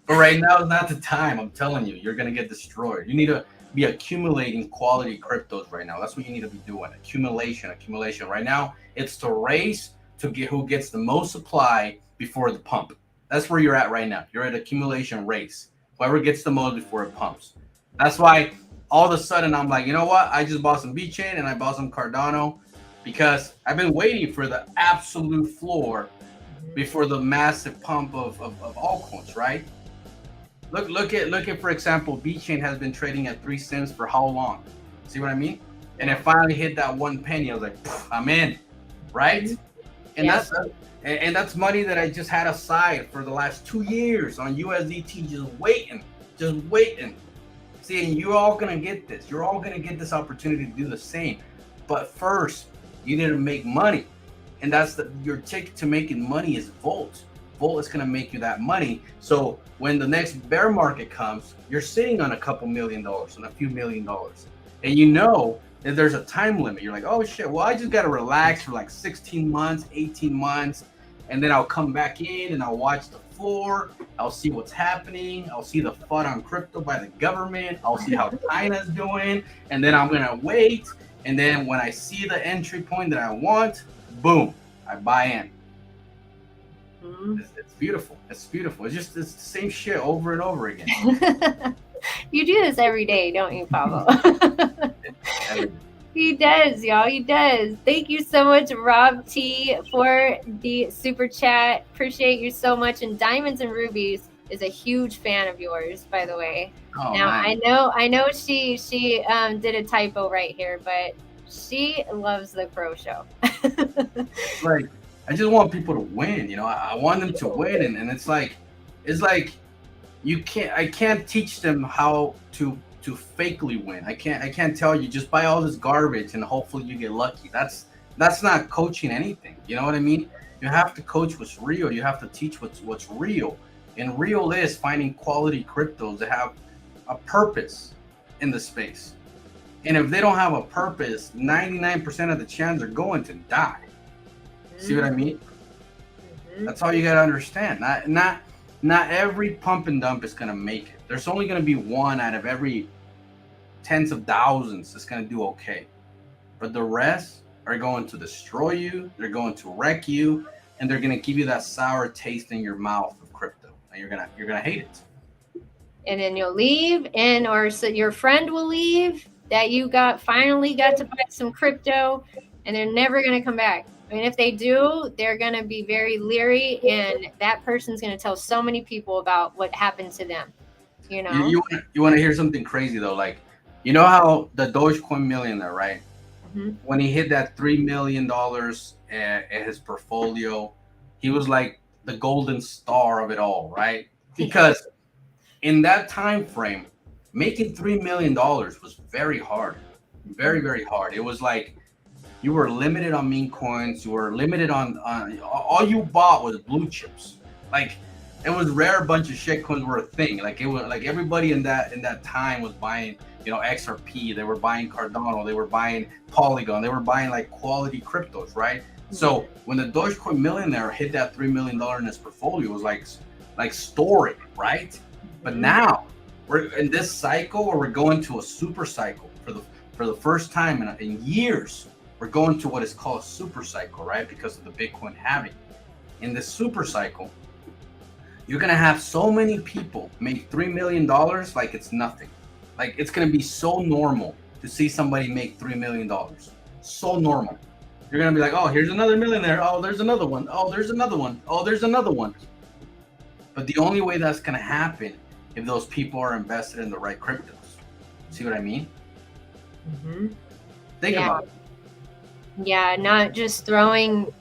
But right now is not the time. I'm telling you, you're gonna get destroyed. You need to be accumulating quality cryptos right now. That's what you need to be doing. Accumulation. Right now, it's the race to get who gets the most supply before the pump. That's where you're at right now. You're at accumulation race. Whoever gets the most before it pumps. That's why all of a sudden I'm like, you know what? I just bought some B-Chain and I bought some Cardano because I've been waiting for the absolute floor before the massive pump of altcoins, right? Look at for example, B-Chain has been trading at 3 cents for how long? See what I mean? And it finally hit that 1 penny. I was like, I'm in, right? And that's money that I just had aside for the last 2 years on USDT, just waiting. See, and you're all gonna get this. You're all gonna get this opportunity to do the same. But first, you need to make money, and that's your ticket to making money is Volt. Volt is gonna make you that money. So when the next bear market comes, you're sitting on a couple $1 million and a few $1 million, and you know that there's a time limit. You're like, oh shit, well I just gotta relax for like 16 months, 18 months, and then I'll come back in and I'll watch the floor. I'll see what's happening. I'll see the FUD on crypto by the government. I'll see how China's doing, and then I'm gonna wait. And then when I see the entry point that I want, boom, I buy in. It's beautiful. It's beautiful. It's the same shit over and over again. You do this every day, don't you, Pablo? He does, y'all. He does. Thank you so much, Rob T, for the super chat. Appreciate you so much. And Diamonds and Rubies is a huge fan of yours, by the way. Oh, now nice. I know she did a typo right here, but she loves the Crow Show. Like, I just want people to win. You know, I want them to win, and it's like I can't teach them how to fakely win. I can't tell you just buy all this garbage and hopefully you get lucky. That's not coaching anything. You know what I mean? You have to coach what's real. You have to teach what's real. And real is finding quality cryptos that have a purpose in the space. And if they don't have a purpose, 99% of the chance they're going to die. See what I mean? That's all you gotta understand. Not every pump and dump is gonna make it. There's only gonna be one out of every tens of thousands that's gonna do okay. But the rest are going to destroy you, they're going to wreck you, and they're gonna give you that sour taste in your mouth of crypto. And you're gonna hate it. And then you'll leave, or so your friend will leave that you finally got to buy some crypto, and they're never gonna come back. I mean, if they do, they're going to be very leery, and that person's going to tell so many people about what happened to them. You know, you want to hear something crazy though? Like, you know how the Dogecoin millionaire, right? When he hit that $3 million at his portfolio, he was like the golden star of it all, right? Because in that time frame, making $3 million was very hard, very, very hard. It was like, you were limited on meme coins. You were limited on all you bought was blue chips. Like, it was rare. A bunch of shit coins were a thing. Like, it was like everybody in that time was buying, XRP. They were buying Cardano. They were buying Polygon. They were buying like quality cryptos, right? So when the Dogecoin millionaire hit that $3 million in his portfolio, it was like story, right? But now we're in this cycle where we're going to a super cycle for the first time in years. We're going to what is called a super cycle, right? Because of the Bitcoin halving. In this super cycle, you're going to have so many people make $3 million like it's nothing. Like, it's going to be so normal to see somebody make $3 million. So normal. You're going to be like, oh, here's another millionaire. Oh, there's another one. Oh, there's another one. Oh, there's another one. But the only way that's going to happen if those people are invested in the right cryptos. See what I mean? Think about it. Yeah, not just throwing,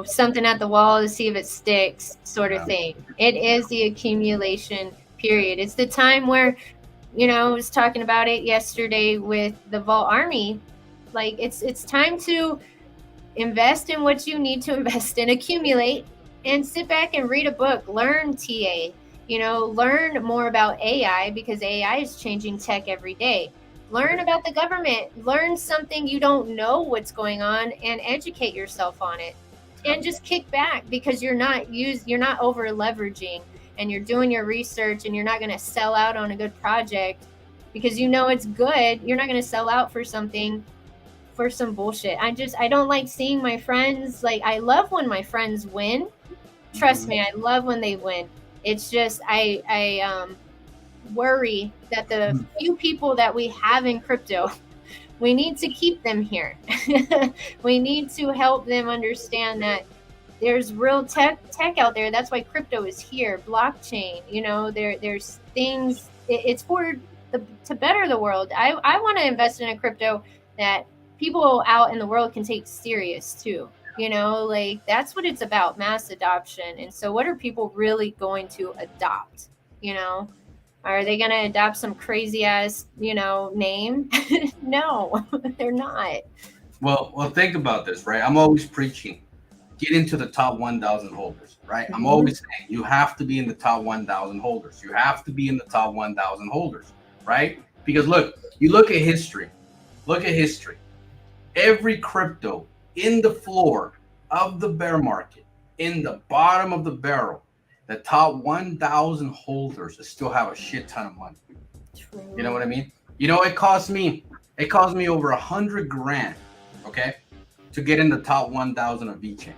something at the wall to see if it sticks sort of thing. It is the accumulation period. It's the time where, I was talking about it yesterday with the Vault Army. Like, it's time to invest in what you need to invest in, accumulate, and sit back and read a book, learn TA, learn more about AI because AI is changing tech every day. Learn about the government. Learn something you don't know what's going on and educate yourself on it. And just kick back because you're not over leveraging, and you're doing your research, and you're not going to sell out on a good project because you know it's good. You're not going to sell out for something for some bullshit. I don't like seeing my friends, like, I love when my friends win. Trust me, I love when they win. It's just I worry that the few people that we have in crypto, we need to keep them here. We need to help them understand that there's real tech out there. That's why crypto is here. Blockchain, there's things. It's for to better the world. I want to invest in a crypto that people out in the world can take serious too. Like, that's what it's about, mass adoption. And so what are people really going to adopt? Are they going to adopt some crazy ass, name? No, they're not. Well, think about this, right? I'm always preaching, get into the top 1,000 holders, right? I'm always saying you have to be in the top 1,000 holders. You have to be in the top 1,000 holders, right? Because look, you look at history. Every crypto in the floor of the bear market, in the bottom of the barrel, the top 1,000 holders still have a shit ton of money. True. You know what I mean? It cost me over $100,000, okay, to get in the top 1,000 of VeChain.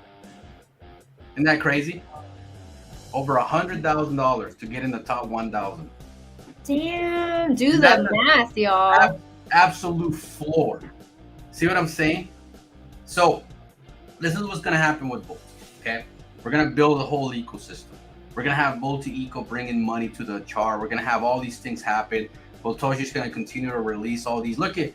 Isn't that crazy? Over $100,000 to get in the top 1,000. Damn, do the math, y'all. Absolute floor. See what I'm saying? So this is what's gonna happen with Bolt. Okay, we're gonna build a whole ecosystem. We're gonna have Multi-Eco bringing money to the chart. We're gonna have all these things happen. Boltoshi's gonna continue to release all these. Look at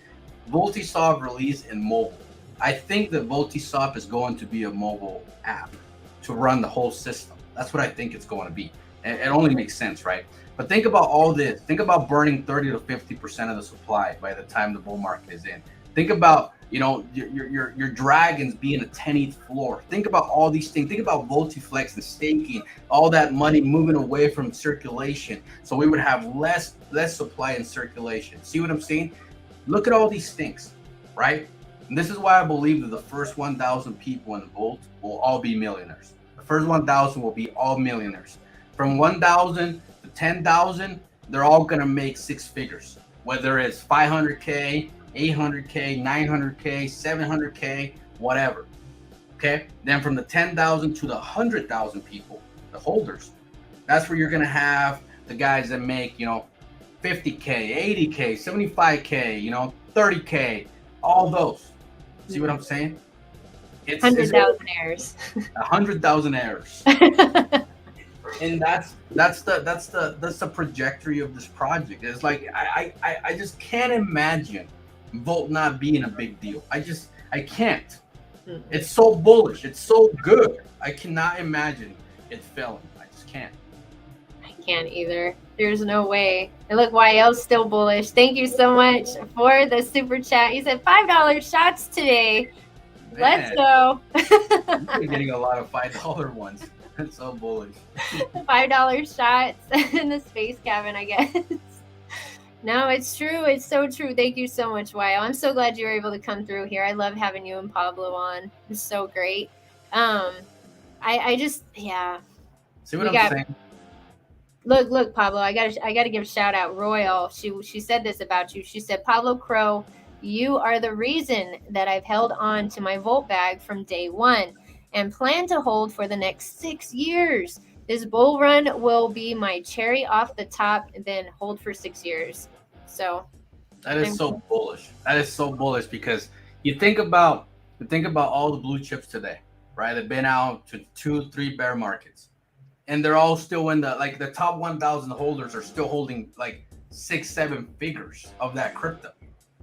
Voltisop release in mobile. I think that Voltisop is going to be a mobile app to run the whole system. That's what I think it's going to be. It only makes sense, right? But think about all this. Think about burning 30 to 50% of the supply by the time the bull market is in. Think about, your dragons being a 10th floor. Think about all these things. Think about Voltiflex and staking, all that money moving away from circulation. So we would have less supply in circulation. See what I'm saying? Look at all these things, right? And this is why I believe that the first 1,000 people in Volt will all be millionaires. The first 1,000 will be all millionaires. From 1,000 to 10,000, they're all going to make six figures, whether it's 500K, 800K, 900K, 700K, whatever. Okay. Then from the 10,000 to the 100,000 people, the holders, that's where you're going to have the guys that make, 50K, 80K, 75K, 30K, all those. See what I'm saying? It's 100,000 errors. 100,000 errors. And that's the trajectory of this project. It's like I just can't imagine Volt not being a big deal. I can't. It's so bullish. It's so good. I cannot imagine it failing. I just can't. I can't either. There's no way. And look, YL's still bullish. Thank you so much for the super chat. He said $5 shots today. Man, let's go. You've been getting a lot of $5 ones. That's so bullish. $5 shots in the space cabin, I guess. No, it's true. It's so true. Thank you so much, YL. I'm so glad you were able to come through here. I love having you and Pablo on. It's so great. I just, yeah. See what I'm saying? Look, Pablo, I gotta give a shout out. Royal, she said this about you. She said, Pablo Cro, you are the reason that I've held on to my Volt bag from day one and plan to hold for the next 6 years. This bull run will be my cherry off the top, and then hold for 6 years. So that is so bullish. That is so bullish because you think about all the blue chips today, right? They've been out to 2-3 bear markets, and they're all still in the top 1,000 holders are still holding like 6-7 figures of that crypto.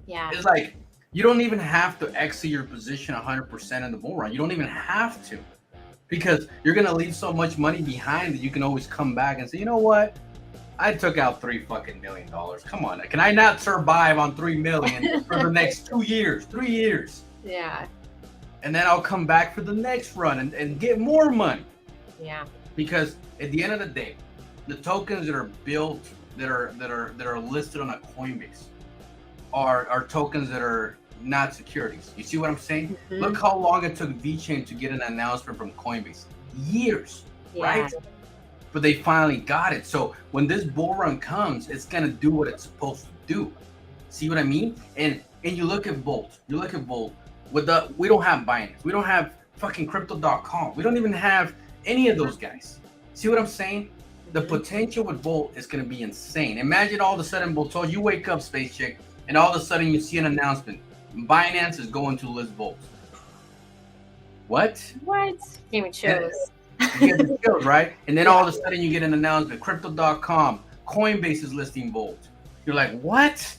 Yeah, it's like you don't even have to exit your position 100% in the bull run. You don't even have to, because you're gonna leave so much money behind that you can always come back and say, you know what? I took out $3 million. Come on, can I not survive on $3 million for the next 2 years, 3 years? Yeah. And then I'll come back for the next run and get more money. Yeah. Because at the end of the day, the tokens that are built, that are listed on a Coinbase, are tokens that are not securities. You see what I'm saying? Mhm. Look how long it took VeChain to get an announcement from Coinbase. Years, right? But they finally got it. So when this bull run comes, it's gonna do what it's supposed to do. See what I mean? And you look at Volt. You look at Volt. We don't have Binance. We don't have fucking Crypto.com. We don't even have any of those guys. See what I'm saying? The potential with Volt is gonna be insane. Imagine all of a sudden, Volt, so you wake up, Space Chick, and all of a sudden you see an announcement. Binance is going to list Volt. What? Give me chills. You get the chills, right? And then all of a sudden you get an announcement. Crypto.com, Coinbase is listing Volt. You're like, what?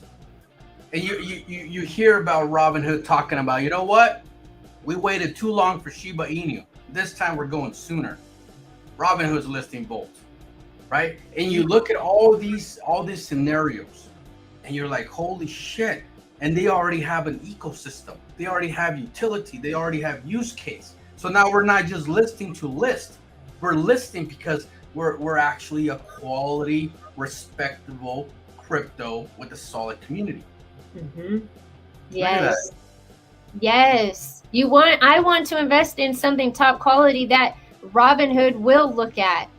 And you hear about Robinhood talking about, you know what? We waited too long for Shiba Inu. This time we're going sooner. Robinhood's listing Volt, right? And you look at all these scenarios, and you're like, holy shit! And they already have an ecosystem. They already have utility. They already have use case. So now we're not just listing to list. We're listing because we're actually a quality, respectable crypto with a solid community. Yes. Yes. I want to invest in something top quality that Robinhood will look at.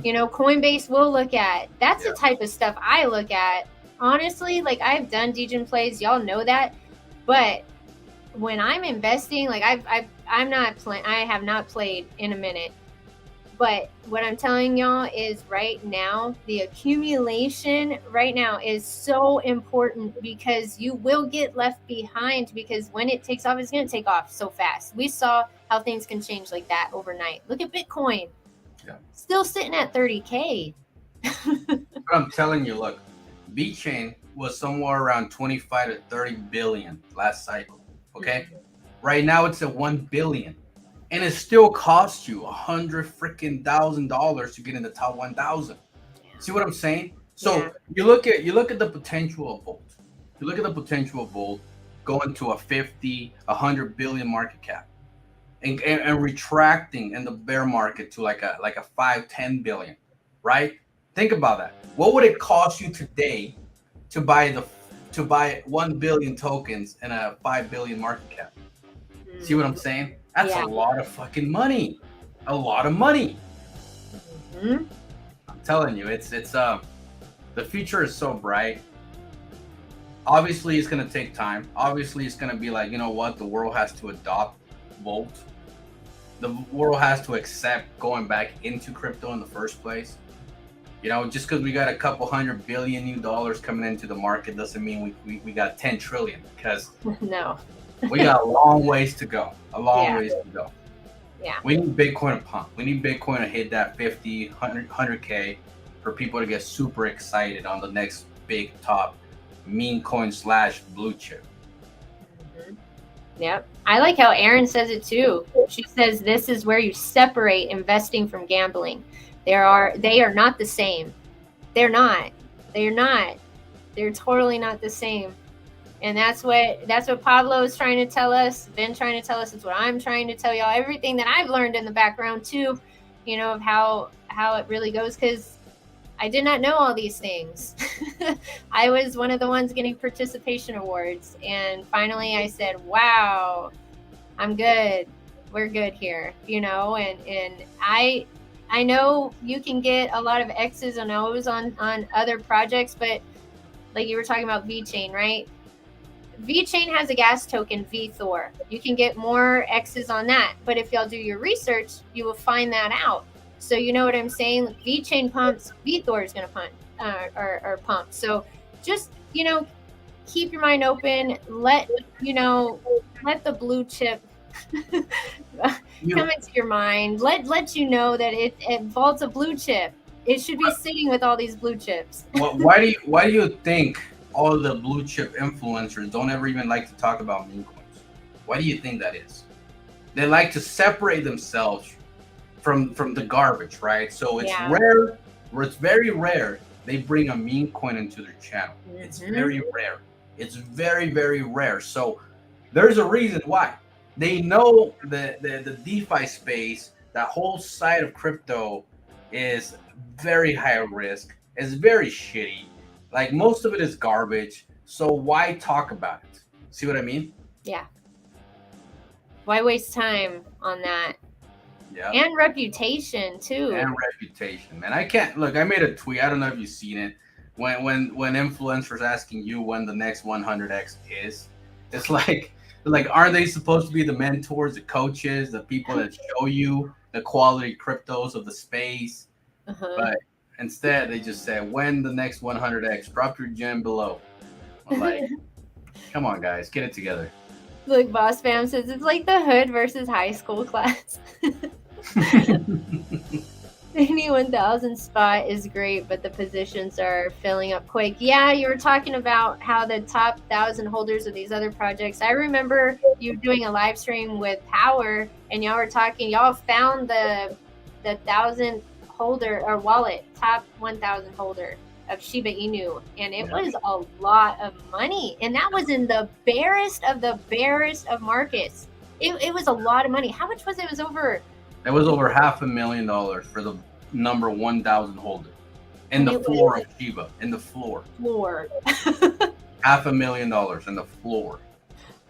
You know, Coinbase will look at. That's the type of stuff I look at. Honestly, like I've done Degen plays, y'all know that. But when I'm investing, like I have not played in a minute. But what I'm telling y'all is right now, the accumulation right now is so important because you will get left behind because when it takes off, it's going to take off so fast. We saw how things can change like that overnight. Look at Bitcoin. Still sitting at 30K. But I'm telling you, look, VeChain was somewhere around 25 to 30 billion last cycle. Okay. Right now it's at 1 billion. And it still costs you $100,000 to get in the top 1,000. See what I'm saying? So you look at the potential of Volt. You look at the potential of Volt going to a 50, 100 billion market cap, and retracting in the bear market to like a 5, 10 billion, right? Think about that. What would it cost you today to buy 1 billion tokens in a 5 billion market cap? See what I'm saying? That's a lot of fucking money. A lot of money. I'm telling you, it's the future is so bright. Obviously, it's gonna take time. Obviously, it's gonna be like, you know what? The world has to adopt Volt. The world has to accept going back into crypto in the first place. You know, just because we got a couple $100 billion new dollars coming into the market doesn't mean we got 10 trillion, because no. We got a long ways to go. Ways to go. Yeah. We need Bitcoin to pump. We need Bitcoin to hit that 50, 100K for people to get super excited on the next big top meme coin / blue chip. Yep. I like how Erin says it too. She says this is where you separate investing from gambling. They are not the same. They're not. They're totally not the same. And that's what Pablo is trying to tell us, been trying to tell us. It's what I'm trying to tell y'all. Everything that I've learned in the background too, you know, of how it really goes, because I did not know all these things. I was one of the ones getting participation awards, and finally I said, wow, I'm good. We're good here, you know, and I know you can get a lot of X's and O's on other projects, but like you were talking about VeChain, right? VeChain has a gas token, VThor. You can get more X's on that. But if y'all do your research, you will find that out. So you know what I'm saying? VeChain pumps, VThor is going to pump, or pump. So just, you know, keep your mind open. Let the blue chip come into your mind. Let you know that it Vault's a blue chip. It should be sitting with all these blue chips. Well, why do you think all the blue chip influencers don't ever even like to talk about meme coins? Why do you think that is? They like to separate themselves from the garbage, right? So it's rare, or it's very rare they bring a meme coin into their channel. It's very rare. It's very, very rare. So there's a reason why. They know the DeFi space, that whole side of crypto, is very high risk. It's very shitty. Like, most of it is garbage. So why talk about it? See what I mean? Yeah. Why waste time on that? Yeah. And reputation too. And reputation, man. I can't look. I made a tweet. I don't know if you've seen it. When influencers asking you when the next 100x is, it's like aren't they supposed to be the mentors, the coaches, the people that show you the quality cryptos of the space? But instead, they just said when the next 100x. Drop your gem below. I'm like, come on, guys, get it together. Look, Boss Fam says it's like the hood versus high school class. 1,000 spot is great, but the positions are filling up quick. Yeah, you were talking about how the top 1,000 holders of these other projects. I remember you doing a live stream with Power, and y'all were talking. Y'all found the 1,000 holder or wallet, top 1,000 holder of Shiba Inu, and it was a lot of money, and that was in the barest of markets. It was a lot of money. How much was it? It was over $500,000 for the number 1,000 holder in the floor of Shiba. In the floor. $500,000 in the floor.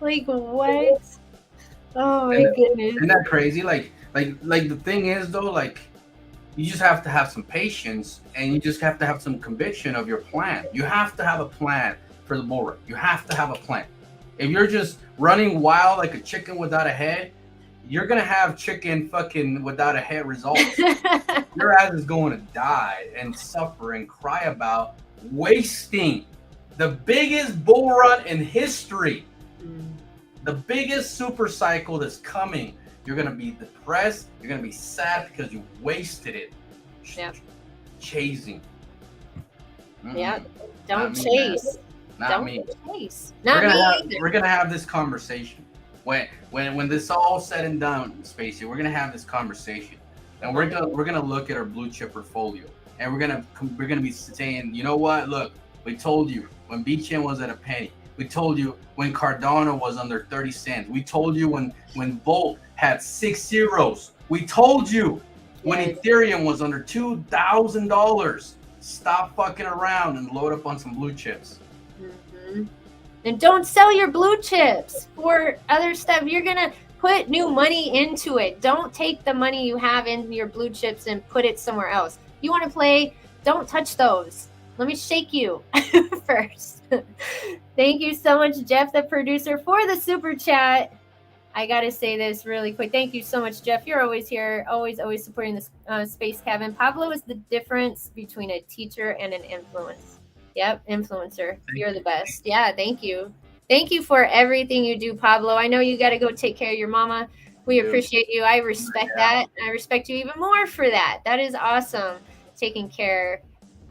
Like what? Oh my goodness! Isn't that crazy? Like the thing is though, like you just have to have some patience and you just have to have some conviction of your plan. You have to have a plan for the bull run. You have to have a plan. If you're just running wild like a chicken without a head, you're gonna have chicken fucking without a head results. Your ass is going to die and suffer and cry about wasting the biggest bull run in history, the biggest super cycle that's coming. You're gonna be depressed. You're gonna be sad because you wasted it. Chasing. Yeah, don't chase. Not me. Chase. Not me either. We're gonna have this conversation when this all said and done, Spacey. We're gonna have this conversation, and we're gonna look at our blue chip portfolio, and we're gonna be saying, you know what? Look, we told you when BChin was at a penny. We told you when Cardano was under 30 cents. We told you when Volt had 6 zeros. We told you when Ethereum was under $2,000. Stop fucking around and load up on some blue chips. And don't sell your blue chips for other stuff. You're gonna put new money into it. Don't take the money you have in your blue chips and put it somewhere else. You want to play? Don't touch those. Let me shake you first. Thank you so much, Jeff, the producer, for the super chat. I gotta say this really quick. Thank you so much, Jeff. You're always here, always supporting this space cabin. Pablo is the difference between a teacher and an influencer. Yep, influencer. You're the best. Yeah, thank you. Thank you for everything you do, Pablo. I know you got to go take care of your mama. We appreciate you. I respect that. I respect you even more for that. That is awesome, taking care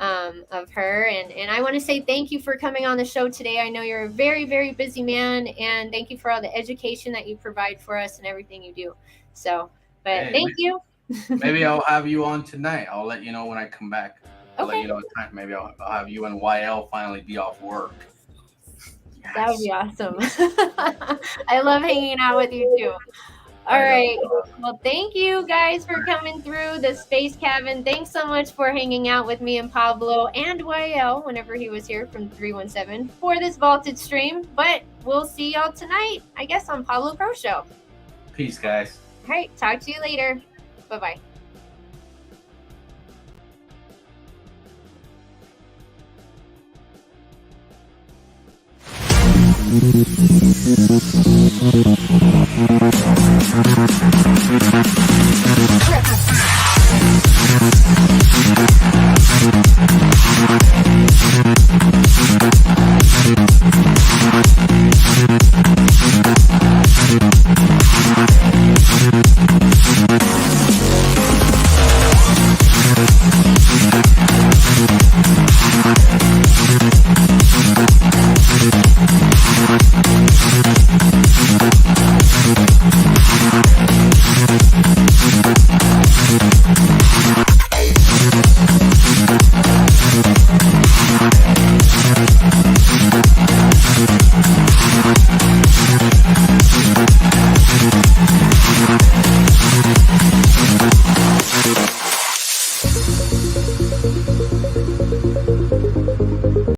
of her. And I want to say thank you for coming on the show today. I know you're a very, very busy man, and thank you for all the education that you provide for us and everything you do. So, but thank you. Maybe I'll have you on tonight. I'll let you know when I come back. I'll let you know what time. Maybe I'll have you and YL finally be off work. Yes. That would be awesome. I love hanging out with you too. All right. Well, thank you guys for coming through the Space Cabin. Thanks so much for hanging out with me and Pablo and YL whenever he was here from 317 for this vaulted stream. But we'll see y'all tonight, I guess, on Pablo Cro Show. Peace, guys. All right. Talk to you later. Bye-bye. Thank you.